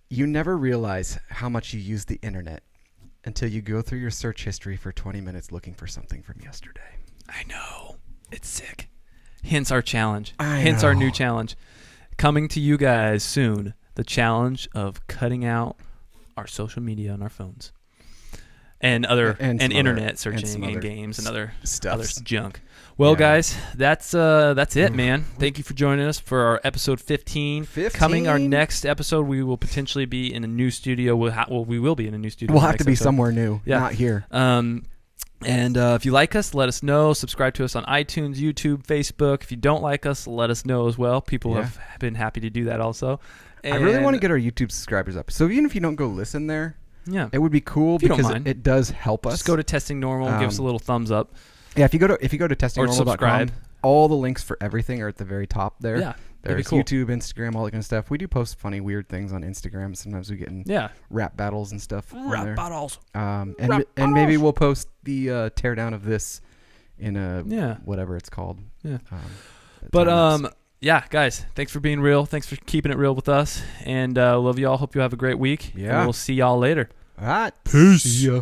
you never realize how much you use the internet until you go through your search history for 20 minutes looking for something from yesterday. I know. It's sick. Hence our challenge. Hence our new challenge. Coming to you guys soon. The challenge of cutting out our social media on our phones. And and internet searching and games and other junk. Well, guys, that's it, man. Thank you for joining us for our episode 15. Coming our next episode, we will potentially be in a new studio. We will be in a new studio. We'll have to be somewhere new, not here. And if you like us, let us know. Subscribe to us on iTunes, YouTube, Facebook. If you don't like us, let us know as well. People have been happy to do that also. And I really want to get our YouTube subscribers up. So even if you don't go listen there, yeah, it would be cool because it does help us. Just go to Testing Normal and give us a little thumbs up. Yeah, if you go to testingnormal.com, all the links for everything are at the very top there. Yeah, there's YouTube, Instagram, all that kind of stuff. We do post funny, weird things on Instagram. Sometimes we get in rap battles and stuff. Rap battles. And maybe we'll post the teardown of this in a whatever it's called. Yeah. yeah, guys, thanks for being real. Thanks for keeping it real with us. And love y'all. Hope you have a great week. Yeah. And we'll see y'all later. All right. Peace. See ya.